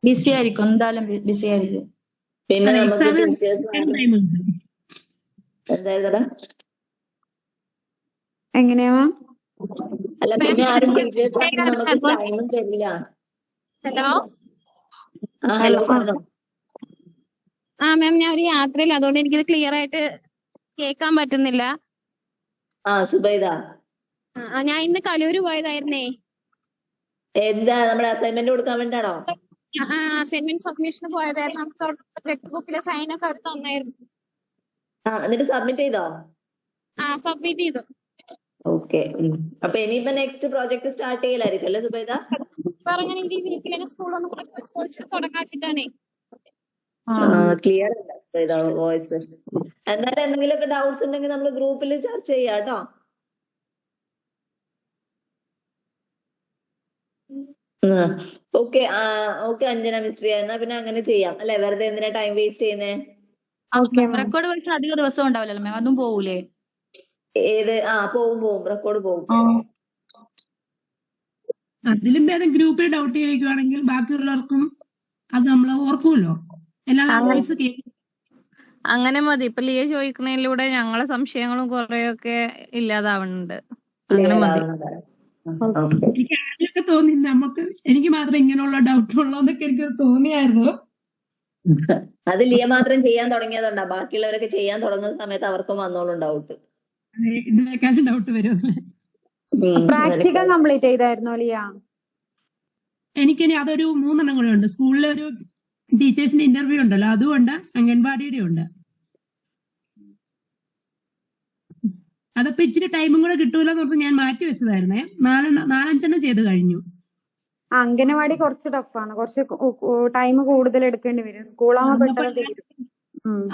ബിസി ആയിരിക്കും, എന്തായാലും ബിസി ആയിരിക്കും. പിന്നെ എന്താ എങ്ങനെയാ? അല്ല, പിന്നെ ആരും ടീച്ചേഴ്സ് നമുക്ക് ടൈമും തരില്ല. ഹലോ പറഞ്ഞോ. മാം, ഞാൻ ഒരു യാത്രയിൽ, അതുകൊണ്ട് എനിക്കിത് ക്ലിയർ ആയിട്ട് കേൾക്കാൻ പറ്റുന്നില്ല. സുബൈദ, ഞാൻ ഇന്ന് കലൂര് പോയതായിരുന്നേ. എന്താ നമ്മുടെ അസൈൻമെന്റ് കൊടുക്കാൻ വേണ്ടിയാണോ? അസൈൻമെന്റ് സബ്മിഷന് പോയതായിരുന്നു. നമുക്ക് ടെക്സ്റ്റ് ബുക്കിലെ സൈനൊക്കെ അവർ തന്നായിരുന്നു. എന്നിട്ട് സബ്മിറ്റ് ചെയ്തോ? സബ്മിറ്റ് ചെയ്തു. ഓക്കെ. അപ്പൊ ഇനിയിപ്പോ നെക്സ്റ്റ് പ്രോജക്ട് സ്റ്റാർട്ട് ചെയ്യലായിരിക്കും അല്ലേ സുബൈദ? പറഞ്ഞെങ്കിൽ വീട്ടിൽ തന്നെ സ്കൂളൊന്നും ചോദിച്ചിട്ട് തുടങ്ങാച്ചിട്ടാണേ. ക്ലിയർ അല്ല സുബൈദ വോയിസ്. എന്നാലും എന്തെങ്കിലുമൊക്കെ ഡൗട്ട്സ് ഉണ്ടെങ്കിൽ നമ്മൾ ഗ്രൂപ്പിൽ ചർച്ച ചെയ്യാം കേട്ടോ. ഓക്കെ അഞ്ജന മിസ്ത്രി, എന്നാ പിന്നെ അങ്ങനെ ചെയ്യാം അല്ലെ? വെറുതെ എന്തിനാ ടൈം വേസ്റ്റ് ചെയ്യുന്നേ? റെക്കോർഡ് പഠിച്ചാൽ അധികം ദിവസം ഉണ്ടാവില്ലല്ലോ മാം, അതും പോകൂലേ? ഏത്? പോവും റെക്കോർഡ് പോവും. അതിലും ഭേദം ഗ്രൂപ്പിൽ ഡൗട്ട് ചോദിക്കുവാണെങ്കിൽ ബാക്കിയുള്ളവർക്കും അത് നമ്മൾ ഓർക്കുമല്ലോ. അങ്ങനെ മതി. ഇപ്പൊ ലിയ ചോദിക്കുന്നതിലൂടെ ഞങ്ങളെ സംശയങ്ങളും കുറെയൊക്കെ ഇല്ലാതാവുന്നുണ്ട്. അങ്ങനെ മതി. എനിക്ക് ആദ്യമൊക്കെ തോന്നി എനിക്ക് മാത്രം ഇങ്ങനെയുള്ള ഡൗട്ട് ഉള്ളോന്നൊക്കെ എനിക്ക് തോന്നിയായിരുന്നു. അത് ലിയ മാത്രം ചെയ്യാൻ തുടങ്ങിയതുകൊണ്ടാ. ബാക്കിയുള്ളവരൊക്കെ ചെയ്യാൻ തുടങ്ങുന്ന സമയത്ത് അവർക്കും വന്നോളും ഡൗട്ട്. ഡൗട്ട് വരും. പ്രാക്ടിക്കൽ കംപ്ലീറ്റ് ചെയ്തായിരുന്നോ ലിയ? എനിക്കിനി അതൊരു 3 കൂടെ ഉണ്ട്. സ്കൂളിലെ ഒരു ടീച്ചേഴ്സിന്റെ ഇന്റർവ്യൂ ഉണ്ടല്ലോ, അതുകൊണ്ട് അംഗൻവാടിയുടെ ഉണ്ട്. അതപ്പോ ഇച്ചിരി ടൈമും കൂടെ കിട്ടൂലെന്ന് ഓർത്ത് ഞാൻ മാറ്റി വെച്ചതായിരുന്നേ. 4-5 ചെയ്ത് കഴിഞ്ഞു. അംഗനവാടി കുറച്ച് ടഫാണ്, കുറച്ച് ടൈം കൂടുതൽ എടുക്കേണ്ടി വരും. സ്കൂളാകുമ്പോ പെട്ടെന്ന് തീരും.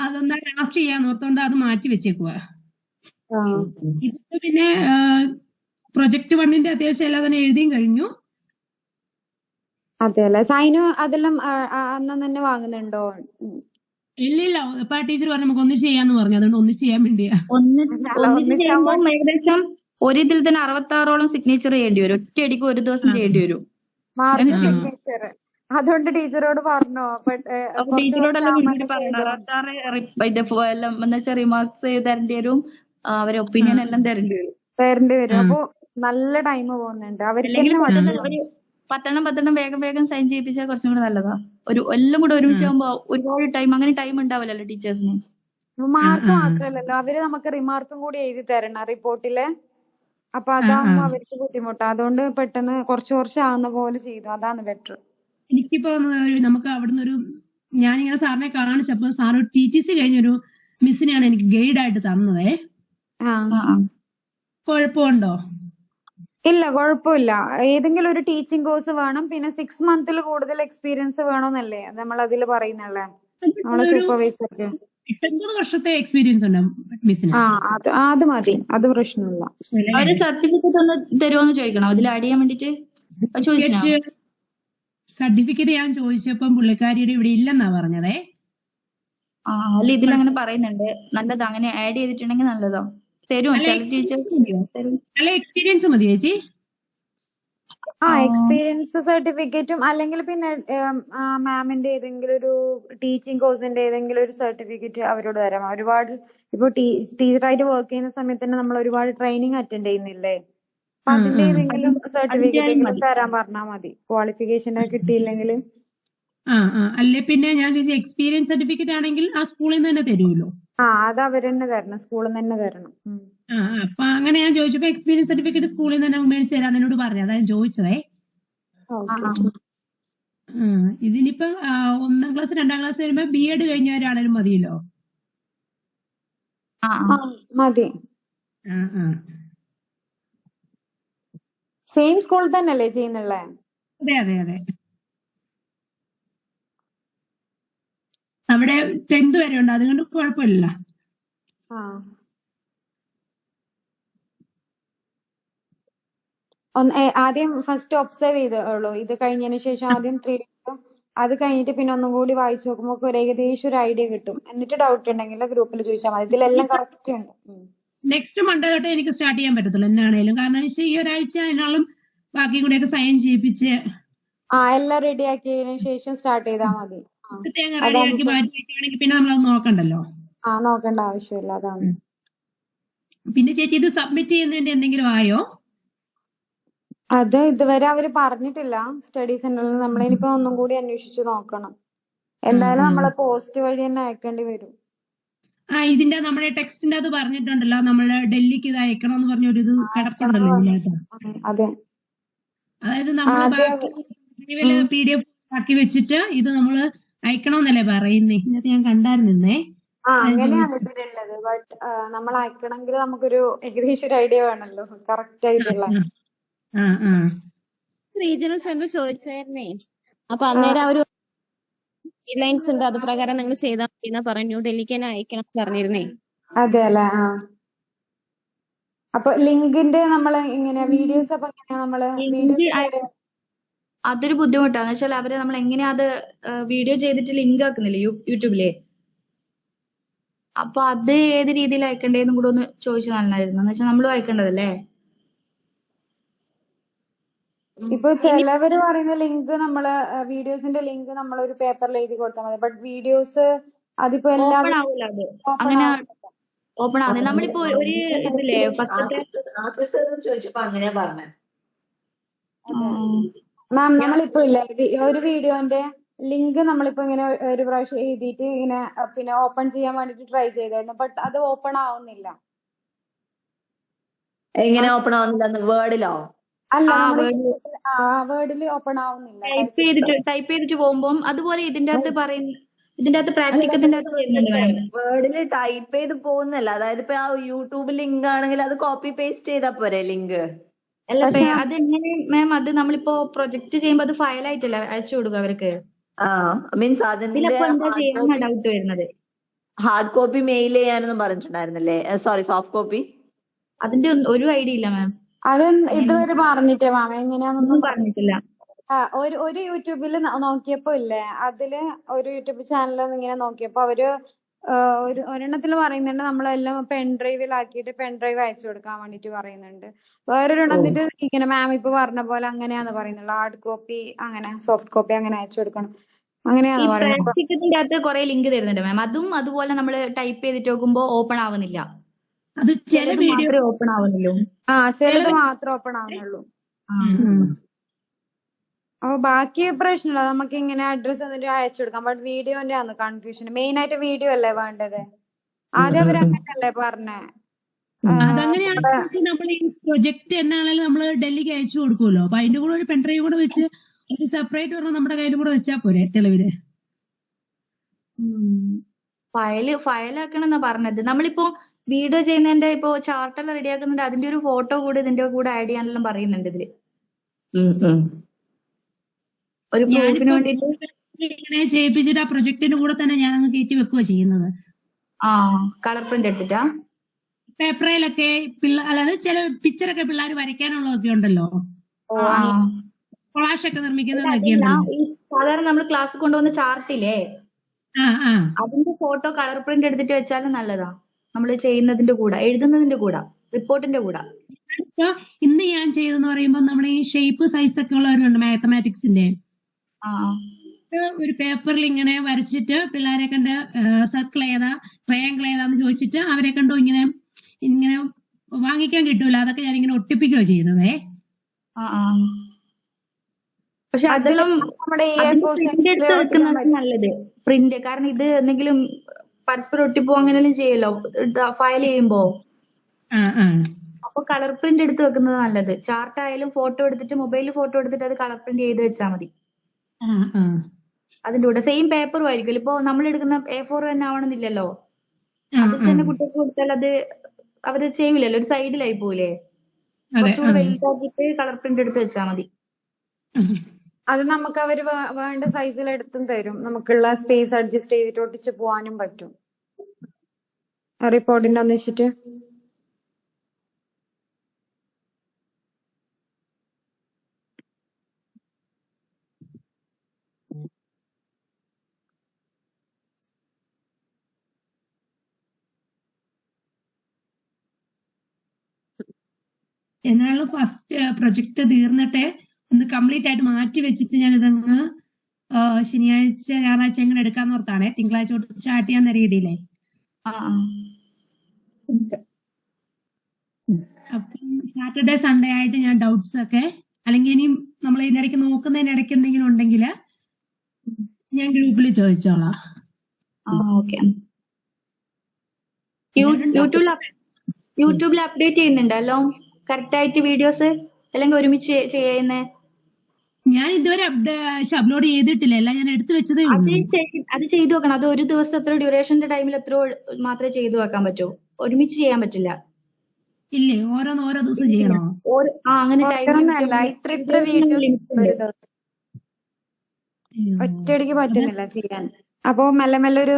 അതൊന്നാ ലാസ്റ്റ് ചെയ്യാന്ന് ഓർത്തോണ്ട് അത് മാറ്റി വെച്ചേക്കുവാ. ഇപ്പൊ പിന്നെ പ്രൊജക്ട് 1ന്റെ അത്യാവശ്യം എല്ലാം തന്നെ എഴുതിയും കഴിഞ്ഞു. അതെ അല്ലെ? സൈനു അതെല്ലാം അന്ന് തന്നെ വാങ്ങുന്നുണ്ടോ? ഇല്ലില്ല. ഇപ്പൊ ആ ടീച്ചർ പറഞ്ഞു നമുക്ക് ഒന്നിച്ച് ചെയ്യാന്ന് പറഞ്ഞു. അതുകൊണ്ട് ഒന്നിച്ച് ചെയ്യാൻ വേണ്ടിയാ. ഒന്നിച്ച് ചെയ്യുമ്പോൾ ഏകദേശം ഒരു ഇതിൽ തന്നെ 66ഓളം സിഗ്നേച്ചർ ചെയ്യേണ്ടി വരും. ഒറ്റയടിക്ക് ഒരു ദിവസം ചെയ്യേണ്ടി വരും. അതുകൊണ്ട് ടീച്ചറോട് പറഞ്ഞോ അപ്പൊ കുറച്ച് ടീച്ചറോടെല്ലാം കുറച്ചാകുമ്പോ മുൻകൂട്ടി പറയണം. ചെയ്തോ ഇത് എല്ലാം എന്ന് വെച്ചാൽ റിമാർക്സ് തരേണ്ടി വരും, അവരെ ഒപ്പീനിയൻ എല്ലാം തരേണ്ടി വരും. തരേണ്ടി വരും. അപ്പൊ നല്ല ടൈം പോകുന്നുണ്ട് അവർക്ക് അല്ലെങ്കിൽ തന്നെ. ഒരു 10 വേഗം വേഗം സൈൻ ചെയ്യിപ്പിച്ചാൽ കുറച്ചും കൂടെ നല്ലതാ. എല്ലാം കൂടെ ഒരുമിച്ച് ആകുമ്പോ ഒരുപാട് ടൈം, അങ്ങനെ ടൈം ഉണ്ടാവില്ലല്ലോ ടീച്ചേഴ്സിന്. മാർക്ക് മാത്രല്ലല്ലോ, അവര് നമുക്ക് റിമാർക്കും കൂടി എഴുതി തരണം റിപ്പോർട്ടില്. അപ്പൊ അതാകുമ്പോ അവർക്ക് ബുദ്ധിമുട്ടാ. അതുകൊണ്ട് പെട്ടെന്ന് കുറച്ച് ആവുന്ന പോലെ ചെയ്തു, അതാണ് ബെറ്റർ. എനിക്കിപ്പോ നമുക്ക് അവിടുന്ന് ഞാനിങ്ങനെ സാറിനെ കാണിച്ചപ്പോ സാറ് TTC കഴിഞ്ഞൊരു മിസ്സിനെയാണ് എനിക്ക് ഗൈഡ് ആയിട്ട് തന്നതേ. കുഴപ്പമുണ്ടോ? ഇല്ല, കുഴപ്പമില്ല. ഏതെങ്കിലും ഒരു ടീച്ചിങ് കോഴ്സ് വേണം, പിന്നെ 6 മന്തിൽ കൂടുതൽ എക്സ്പീരിയൻസ് വേണമെന്നല്ലേ നമ്മൾ അതിൽ പറയുന്നല്ലേ നമ്മളെ സൂപ്പർവൈസർക്ക്. 8 വർഷത്തെ എക്സ്പീരിയൻസ് ഉണ്ട് മിസ്സിന്. അത് മതി, അത് പ്രശ്നമില്ല. അവര് സർട്ടിഫിക്കറ്റ് ഒന്ന് തരുമോന്ന് ചോദിക്കണം, അതിൽ ആഡ് ചെയ്യാൻ വേണ്ടിട്ട് ചോദിച്ചോ? സർട്ടിഫിക്കറ്റ് ഞാൻ ചോദിച്ചപ്പം പുള്ളിക്കാരിയുടെ ഇവിടെ ഇല്ലെന്നാ പറഞ്ഞതേ. അല്ല, ഇതിലങ്ങനെ പറയുന്നുണ്ട്. നല്ലതാ, അങ്ങനെ ആഡ് ചെയ്തിട്ടുണ്ടെങ്കിൽ നല്ലതാ. തരുമോ ചില ടീച്ചേഴ്സ്? നല്ല എക്സ്പീരിയൻസ് മതി ചേച്ചി. എക്സ്പീരിയൻസ് സർട്ടിഫിക്കറ്റും, അല്ലെങ്കിൽ പിന്നെ മാമിന്റെ ഏതെങ്കിലും ഒരു ടീച്ചിങ് കോഴ്സിന്റെ ഏതെങ്കിലും ഒരു സർട്ടിഫിക്കറ്റ് അവരോട് തരാം. ഒരുപാട് ഇപ്പൊ ടീച്ചറായിട്ട് വർക്ക് ചെയ്യുന്ന സമയത്ത് തന്നെ നമ്മൾ ഒരുപാട് ട്രെയിനിങ് അറ്റൻഡ് ചെയ്യുന്നില്ലേ, അപ്പൊ അതിന്റെ ഏതെങ്കിലും സർട്ടിഫിക്കറ്റ് തരാൻ പറഞ്ഞാൽ മതി. ക്വാളിഫിക്കേഷൻ കിട്ടിയില്ലെങ്കിൽ അല്ലെ പിന്നെ ഞാൻ ചോദിച്ച എക്സ്പീരിയൻസ് സർട്ടിഫിക്കറ്റ് ആണെങ്കിൽ ആ സ്കൂളിൽ നിന്ന് തന്നെ തരുമല്ലോ. അത് അവരെന്നെ തരണം, സ്കൂളിൽ നിന്ന് തന്നെ തരണം. അപ്പൊ അങ്ങനെ ഞാൻ ചോദിച്ചപ്പോ എക്സ്പീരിയൻസ് സർട്ടിഫിക്കറ്റ് സ്കൂളിൽ നിന്ന് തന്നെ മേടിച്ച് തരാൻ എന്നോട് പറഞ്ഞു. അതാ ഞാൻ ചോദിച്ചതേ. ഇതിനിപ്പം 1ാം ക്ലാസ് 2ാം ക്ലാസ് വരുമ്പോ B.Ed കഴിഞ്ഞവരാണേലും മതിയല്ലോ. മതി. സെയിം സ്കൂളിൽ തന്നെയല്ലേ ചെയ്യുന്നുള്ളേ? അതെ. അവിടെ 10th വരെ ഉണ്ട്, അതുകൊണ്ട് കുഴപ്പമില്ല. ആദ്യം ഫസ്റ്റ് ഒബ്സർവ് ചെയ്തോളൂ. ഇത് കഴിഞ്ഞതിന് ശേഷം ആദ്യം 3 days, അത് കഴിഞ്ഞിട്ട് പിന്നെ ഒന്നും കൂടി വായിച്ചു നോക്കുമ്പോ ഒരു ഏകദേശം ഒരു ഐഡിയ കിട്ടും. എന്നിട്ട് ഡൗട്ട് ഉണ്ടെങ്കിൽ ഗ്രൂപ്പിൽ ചോദിച്ചാൽ മതി. ഇതിലെല്ലാം കറക്റ്റ് ഉണ്ട്. നെക്സ്റ്റ് മൺഡേ തൊട്ടേ എനിക്ക് സ്റ്റാർട്ട് ചെയ്യാൻ പറ്റത്തുള്ളൂ എന്നാണേലും. കാരണം ഈ ഒരാഴ്ച അതിനാളും ബാക്കി കൂടെയൊക്കെ സൈൻ ചെയ്യിപ്പിച്ച് എല്ലാം റെഡി ആക്കിയതിനു ശേഷം സ്റ്റാർട്ട് ചെയ്താൽ മതി. റെഡിയാക്കി മാറ്റി വെക്കുകയാണെങ്കിൽ പിന്നെ നമ്മളത് നോക്കണ്ടല്ലോ. നോക്കേണ്ട ആവശ്യമില്ല, അതാണ്. പിന്നെ ചേച്ചി ഇത് സബ്മിറ്റ് ചെയ്യുന്നതിന്റെ എന്തെങ്കിലും ആയോ? അത് ഇതുവരെ അവര് പറഞ്ഞിട്ടില്ല സ്റ്റഡി സെന്ററിൽ. നമ്മളിനിപ്പോ ഒന്നും കൂടി അന്വേഷിച്ച് നോക്കണം. എന്തായാലും നമ്മളെ പോസ്റ്റ് വഴി തന്നെ അയക്കേണ്ടി വരും. ഇതിന്റെ നമ്മുടെ ടെക്സ്റ്റിന്റെ അത് പറഞ്ഞിട്ടുണ്ടല്ലോ, നമ്മള് ഡൽഹിക്ക് ഇത് അയക്കണം എന്ന് പറഞ്ഞൊരു ഇത് കിടപ്പുണ്ടല്ലോ ഇതിനകത്ത്. അതെ, അതായത് നമ്മള് PDF ആക്കി വെച്ചിട്ട് ഇത് നമ്മള് അയക്കണമെന്നല്ലേ പറയുന്നേ? ഇതിനകത്ത് ഞാൻ കണ്ടായിരുന്നേ. അങ്ങനെയാണ് ഇതിലുള്ളത്. ബട്ട് നമ്മൾ അയക്കണമെങ്കിൽ നമുക്കൊരു ഏകദേശം ഒരു ഐഡിയ വേണമല്ലോ, കറക്റ്റ് ആയിട്ടുള്ള. റീജിയണൽ സെന്റർ ചോദിച്ചായിരുന്നേ, അപ്പൊ അന്നേരം അവര് ഗൈഡ്ലൈൻസ് ഉണ്ട്, അത് പ്രകാരം നിങ്ങൾ ചെയ്താൽ മതി പറഞ്ഞു. ഡൽഹിക്ക് തന്നെ അയക്കണം പറഞ്ഞിരുന്നേ. അതെ അല്ലെ? അപ്പൊ ലിങ്കിന്റെ നമ്മള് ഇങ്ങനെ വീഡിയോസ്, അപ്പൊ എങ്ങനെയാ നമ്മള് വീഡിയോസ്? അതൊരു ബുദ്ധിമുട്ടാന്ന് വെച്ചാൽ അവര് നമ്മൾ എങ്ങനെയാ അത് വീഡിയോ ചെയ്തിട്ട് ലിങ്ക് ആക്കുന്നില്ലേ യൂട്യൂബില്, അപ്പൊ അത് ഏത് രീതിയിൽ അയക്കണ്ടേന്നും കൂടെ ഒന്ന് ചോദിച്ചു നന്നായിരുന്നു. എന്ന് വെച്ചാൽ നമ്മളും അയക്കേണ്ടതല്ലേ. ഇപ്പൊ ചിലവര് പറയുന്ന ലിങ്ക് നമ്മള് വീഡിയോസിന്റെ ലിങ്ക് നമ്മൾ ഒരു പേപ്പറിൽ എഴുതി കൊടുത്താൽ മതി. ബട്ട് വീഡിയോസ് അതിപ്പോ ഓപ്പൺ ആവൂല, അത് അങ്ങനെ ഓപ്പൺ ആവുന്നില്ല. നമ്മളിപ്പോ ഒരു ഇതില്ലേ ചോദിച്ചപ്പോ അങ്ങനെയാ പറഞ്ഞേ. മാം, നമ്മളിപ്പോ ഇല്ലേ ഒരു വീഡിയോന്റെ ലിങ്ക് നമ്മളിപ്പോ ഇങ്ങനെ ഒരു പ്രാവശ്യം എഴുതിയിട്ട് ഇങ്ങനെ പിന്നെ ഓപ്പൺ ചെയ്യാൻ വേണ്ടിട്ട് ട്രൈ ചെയ്തായിരുന്നു. ബട്ട് അത് ഓപ്പൺ ആവുന്നില്ല. എങ്ങനെ ഓപ്പൺ ആവുന്നില്ല? വേർഡിലോ? അല്ല, വേർഡിൽ ഓപ്പൺ ആവുന്നില്ല. ടൈപ്പ് ചെയ്തിട്ട് പോകുമ്പോ അതുപോലെ ഇതിന്റെ അകത്ത് പറയുന്ന, ഇതിന്റെ അകത്ത് പ്രാക്ടിക്കത്തിന്റെ അകത്ത് വേർഡില് ടൈപ്പ് ചെയ്ത് പോകുന്നല്ല. അതായത് ഇപ്പൊ ആ യൂട്യൂബ് ലിങ്ക് ആണെങ്കിൽ അത് കോപ്പി പേസ്റ്റ് ചെയ്താ പോരെ ലിങ്ക്? അല്ല, അതെങ്ങനെ മാം? അത് നമ്മളിപ്പോ പ്രൊജക്ട് ചെയ്യുമ്പോ അത് ഫയൽ ആയിട്ടല്ല അയച്ചു കൊടുക്കുക അവർക്ക്. മീൻസ് അതിന്റെ ഡൗട്ട് വരുന്നത് ഹാർഡ് കോപ്പി മെയിൽ ചെയ്യാനൊന്നും പറഞ്ഞിട്ടുണ്ടായിരുന്നല്ലേ? Sorry, soft copy. അതിന്റെ ഒരു ഐഡിയ ഇല്ല മാം. അത് ഇതുവരെ പറഞ്ഞിട്ടേ മാം, എങ്ങനെയാണെന്നൊന്നും പറഞ്ഞിട്ടില്ല. ഒരു യൂട്യൂബിൽ നോക്കിയപ്പോ ഇല്ലേ, അതില് ഒരു യൂട്യൂബ് ചാനലിൽ ഇങ്ങനെ നോക്കിയപ്പോ അവര് ഒരെണ്ണത്തിൽ പറയുന്നുണ്ട് നമ്മളെല്ലാം പെൻഡ്രൈവിലാക്കിയിട്ട് പെൻഡ്രൈവ് അയച്ചു കൊടുക്കാൻ വേണ്ടിട്ട് പറയുന്നുണ്ട്. വേറൊരെണ്ണത്തിട്ട് ഇങ്ങനെ മാം ഇപ്പൊ പറഞ്ഞ പോലെ അങ്ങനെയാന്ന് പറയുന്നുള്ളൂ. ഹാർഡ് കോപ്പി അങ്ങനെ സോഫ്റ്റ് കോപ്പി അങ്ങനെ അയച്ചു കൊടുക്കണം ഈ അങ്ങനെയാന്ന് പറയുന്നത്. പ്രാക്ടിക്കലിന്റെ അകത്ത് കുറെ ലിങ്ക് തരുന്നുണ്ട് മാം. അതും അതുപോലെ നമ്മൾ ടൈപ്പ് ചെയ്തിട്ട് നോക്കുമ്പോ ഓപ്പൺ ആവുന്നില്ല. അത് ചില ചിലത് വീഡിയോ മാത്രമേ ഓപ്പൺ ആവുന്നുള്ളൂ. ചിലത് മാത്രം ഓപ്പൺ ആവുന്നുള്ളൂ. അപ്പൊ ബാക്കി പ്രശ്നമില്ല, നമുക്ക് ഇങ്ങനെ അഡ്രസ് എന്നിട്ട് അയച്ചു കൊടുക്കാം. ബട്ട് വീഡിയോന്റെ ആണ് കൺഫ്യൂഷൻ. മെയിൻ ആയിട്ട് വീഡിയോ അല്ലേ വേണ്ടത്. ആദ്യം അവർ അങ്ങനെയല്ലേ പറഞ്ഞേ. അതങ്ങനെയാണെങ്കിൽ നമ്മൾ ഈ പ്രൊജക്ട് എന്നാണെങ്കിലും നമ്മൾ ഡൽഹിക്ക് അയച്ചു കൊടുക്കുമല്ലോ. അപ്പൊ അതിന്റെ കൂടെ ഒരു പെൻഡ്രൈവ് കൂടെ വെച്ച് ഒരു സെപ്പറേറ്റ് പറഞ്ഞാൽ നമ്മുടെ കയ്യിൽ കൂടെ വെച്ചാൽ പോരെ തെളിവിന്. ഫയലാക്കണം എന്നാ പറഞ്ഞത്. നമ്മളിപ്പോ വീഡിയോ ചെയ്യുന്നതിന്റെ ഇപ്പോ ചാർട്ടെല്ലാം റെഡിയാക്കുന്നുണ്ട്, അതിന്റെ ഒരു ഫോട്ടോ കൂടെ ഇതിന്റെ കൂടെ ആഡ് ചെയ്യാനെല്ലാം പറയുന്നുണ്ട് ഇതില്. ഒരു പ്രൂഫിന് വേണ്ടിട്ട് ഇങ്ങനെ ചെയ്യിപ്പിച്ചിട്ട് ആ പ്രൊജക്ടിന്റെ കൂടെ തന്നെ ഞാൻ അങ്ങ് കയറ്റി വെക്കുക ചെയ്യുന്നത്. കളർ പ്രിന്റ് എടുത്തിട്ടാ പേപ്പറിലൊക്കെ അല്ലാതെ ചില പിക്ചറൊക്കെ പിള്ളേർ വരയ്ക്കാനുള്ളതൊക്കെ ഉണ്ടല്ലോ, കൊളാഷ് ഒക്കെ നിർമ്മിക്കുന്നതൊക്കെ ഉണ്ടല്ലോ. ഈ സാധാരണ നമ്മൾ ക്ലാസ് കൊണ്ടുവന്ന ചാർട്ടില്ലേ, അതിന്റെ ഫോട്ടോ കളർ പ്രിന്റ് എടുത്തിട്ട് വെച്ചാലും നല്ലതാ. നമ്മൾ ചെയ്യുന്നതിന്റെ കൂടെ, എഴുതുന്നതിന്റെ കൂടെ, റിപ്പോർട്ടിന്റെ കൂടെ. ഇന്ന് ഞാൻ ചെയ്തെന്ന് പറയുമ്പോൾ നമ്മുടെ ഈ ഷേപ്പ് സൈസ് ഒക്കെ ഉള്ളവരുണ്ട് മാത്തമാറ്റിക്സിന്റെ. ഒരു പേപ്പറിൽ ഇങ്ങനെ വരച്ചിട്ട് പിള്ളേരെ കണ്ട് സർക്കിൾ ഏതാ ട്രയാങ്കിൾ ഏതാന്ന് ചോദിച്ചിട്ട് അവരെ കണ്ടോ ഇങ്ങനെ ഇങ്ങനെ വാങ്ങിക്കാൻ കിട്ടൂല, അതൊക്കെ ഞാൻ ഇങ്ങനെ ഒട്ടിപ്പിക്കുകയോ ചെയ്യുന്നതേ. പക്ഷെ അതെല്ലാം പ്രിന്റ് എടുത്ത് വെക്കുന്നത് നല്ലത്. പ്രിന്റ്, കാരണം ഇത് എന്തെങ്കിലും പരസ്പരം ഒട്ടിപ്പോ അങ്ങനെല്ലാം ചെയ്യല്ലോ ഫയൽ ചെയ്യുമ്പോ. അപ്പൊ കളർ പ്രിന്റ് എടുത്ത് വെക്കുന്നത് നല്ലത്. ചാർട്ട് ആയാലും ഫോട്ടോ എടുത്തിട്ട് മൊബൈലിൽ ഫോട്ടോ എടുത്തിട്ട് അത് കളർ പ്രിന്റ് ചെയ്ത് വെച്ചാൽ മതി. അതിന്റെ കൂടെ സെയിം പേപ്പറും ആയിരിക്കും. ഇപ്പൊ നമ്മൾ എടുക്കുന്ന A4 തന്നെ ആവണമെന്നില്ലല്ലോ. അത് തന്നെ കുട്ടികൾക്ക് കൊടുത്താൽ അത് അവര് ചെയ്യൂലല്ലോ, ഒരു സൈഡിലായി പോവില്ലേ. കുറച്ചുകൂടെ വലുതാക്കിയിട്ട് കളർ പ്രിന്റ് എടുത്ത് വെച്ചാൽ മതി. അത് നമുക്ക് അവര് വേണ്ട സൈസിൽ എടുത്തും തരും. നമുക്കുള്ള സ്പേസ് അഡ്ജസ്റ്റ് ചെയ്തിട്ട് ഒട്ടിച്ച് പോവാനും പറ്റും റിപ്പോർട്ടിന്റെ ഒന്നിച്ചിട്ട്. എന്നാലും ഫസ്റ്റ് പ്രൊജക്ട് തീർന്നിട്ട് ഒന്ന് കംപ്ലീറ്റ് ആയിട്ട് മാറ്റി വെച്ചിട്ട് ഞാൻ ഇതങ്ങ് ശനിയാഴ്ച ഞായറാഴ്ച എങ്ങനെ എടുക്കാന്ന് ഓർത്താണേ, തിങ്കളാഴ്ച തൊട്ട് സ്റ്റാർട്ട് ചെയ്യാന്ന രീതിയിലേ. അപ്പം സാറ്റർഡേ സൺഡേ ആയിട്ട് ഞാൻ ഡൗട്ട്സ് ഒക്കെ, അല്ലെങ്കിൽ ഇനിയും നമ്മൾ ഇതിനിടയ്ക്ക് നോക്കുന്നതിനിടയ്ക്ക് എന്തെങ്കിലും ഉണ്ടെങ്കിൽ ഞാൻ ഗ്രൂപ്പിൽ ചോദിച്ചോളാം. യൂട്യൂബിൽ അപ്ഡേറ്റ് ചെയ്യുന്നുണ്ടല്ലോ കറക്റ്റ് ആയിട്ട് വീഡിയോസ്, അല്ലെങ്കിൽ ഒരുമിച്ച് ചെയ്യുന്നേ? ഞാൻ ഇതുവരെ അപ്ലോഡ് ചെയ്തിട്ടില്ല, എല്ലാം ഞാൻ എടുത്തു വെച്ചതേ ഉള്ളൂ. അത് ചെയ്തു വെക്കണം. അത് ഒരു ദിവസം എത്ര ഡ്യൂറേഷന്റെ ടൈമിൽ എത്രയോ മാത്രമേ ചെയ്തു വെക്കാൻ പറ്റൂ, ഒരുമിച്ച് ചെയ്യാൻ പറ്റില്ല. ഇല്ലേ, ഓരോ ദിവസം ചെയ്യണോ? അങ്ങനെ ഒറ്റയടിക്ക് പറ്റുന്നില്ല ചെയ്യാൻ. അപ്പൊ മെല്ലെ മെല്ലെ ഒരു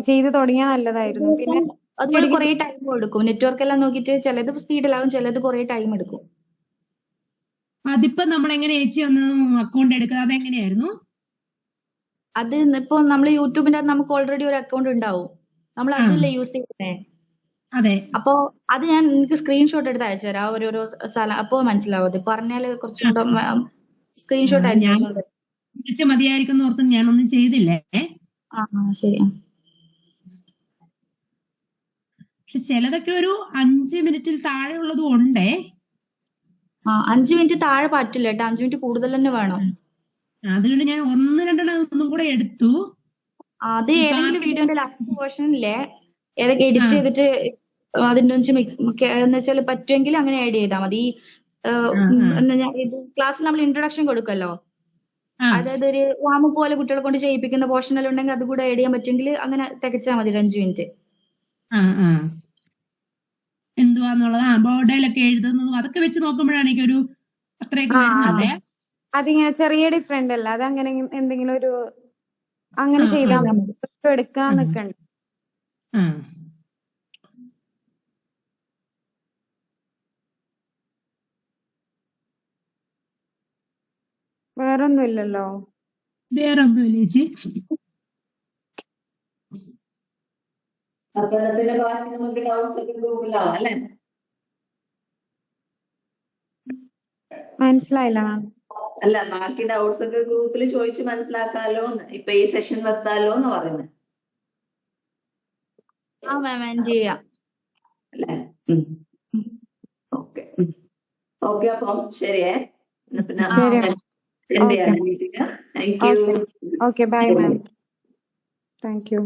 ചെയ്ത് തുടങ്ങിയാൽ നല്ലതായിരുന്നു. പിന്നെ അതുപോലെ കുറെ ടൈം എടുക്കും. നെറ്റ്വർക്ക് എല്ലാം നോക്കിയിട്ട് ചിലത് സ്പീഡിലാവും, ചിലത് കുറെ ടൈം എടുക്കും. അതിപ്പോ നമ്മൾ എങ്ങനെ ചേച്ചി ഒന്ന് അക്കൗണ്ട് എടുക്കുക, അതെങ്ങനെയായിരുന്നു? അത് ഇപ്പൊ നമ്മൾ യൂട്യൂബിന്റെ അകത്ത് നമുക്ക് ഓൾറെഡി ഒരു അക്കൗണ്ട് ഉണ്ടാവും, നമ്മൾ അതല്ലേ യൂസ് ചെയ്യുന്നേ. അതെ. അപ്പൊ അത് ഞാൻ നിങ്ങൾക്ക് സ്ക്രീൻഷോട്ട് എടുത്ത് അയച്ചുതരാം, ഓരോരോ സ്ഥലം, അപ്പൊ മനസ്സിലാവും. അത് പറഞ്ഞാല് കുറച്ചും കൂടെ സ്ക്രീൻഷോട്ട് ആയിരിക്കും മതിയായിരിക്കും ഓർത്ത് ഞാനൊന്നും ചെയ്തില്ലേ. ശരി. പക്ഷെ ചിലതൊക്കെ ഒരു 5 മിനിറ്റിൽ താഴെ ഉള്ളതും ഉണ്ടേ. 5 മിനിറ്റ് താഴെ പറ്റില്ല കേട്ടോ, 5 മിനിറ്റ് കൂടുതൽ തന്നെ വേണം. അതുകൊണ്ട് ഞാൻ 1-2 ഒന്നും കൂടെ എടുത്തു. അത് ഏതെങ്കിലും വീഡിയോന്റെ ലാസ്റ്റ് പോർഷനില്ലേ ഏതൊക്കെ എഡിറ്റ് ചെയ്തിട്ട് അതിന്റെ എന്ന് വെച്ചാൽ പറ്റുമെങ്കിൽ അങ്ങനെ ആഡ് ചെയ്താൽ മതി. ക്ലാസ്സിൽ നമ്മൾ ഇൻട്രൊഡക്ഷൻ കൊടുക്കല്ലോ, അതായത് ഒരു വാമ പോലെ കുട്ടികളെ കൊണ്ട് ചെയ്യിപ്പിക്കുന്ന പോർഷനെല്ലാം ഉണ്ടെങ്കിൽ അത് കൂടെ ആഡ് ചെയ്യാൻ പറ്റുമെങ്കിൽ അങ്ങനെ തികച്ചാൽ മതി 5 മിനിറ്റ്. എന്തുവാന്നുള്ളത് ബോർഡിലൊക്കെ എഴുതുന്നതും അതൊക്കെ വെച്ച് നോക്കുമ്പോഴാണ് എനിക്കൊരു അത്രയൊക്കെ വരുന്നുണ്ടേ. അതിങ്ങനെ ചെറിയ ഡിഫറെന്റ് അല്ല, അത് അങ്ങനെ എന്തെങ്കിലും ഒരു അങ്ങനെ ചെയ്താൽ എടുക്കാൻ നിക്കണ്ട. വേറൊന്നുമില്ലല്ലോ. വേറൊന്നുമില്ല ചേച്ചി. അപ്പൊ എന്നാ പിന്നെ ബാക്കി നമുക്ക് ഡൗട്ട്സ് ഒക്കെ ഗ്രൂപ്പിലാവാം അല്ലെ? മനസ്സിലായില്ല മാം. അല്ല, ബാക്കി ഡൗട്ട്സ് ഒക്കെ ഗ്രൂപ്പിൽ ചോദിച്ച് മനസ്സിലാക്കാലോന്ന്, ഇപ്പൊ ഈ സെഷൻ നിർത്താലോന്ന് പറയുന്നത് ആ മാം ചെയ്യാം. അല്ലേ? ഓക്കെ ഓക്കെ, അപ്പം ശരിയേ. എന്നാ പിന്നെ ശരി. എന്റെ ആണ് meeting. Thank you. Okay bye ma'am. Thank you.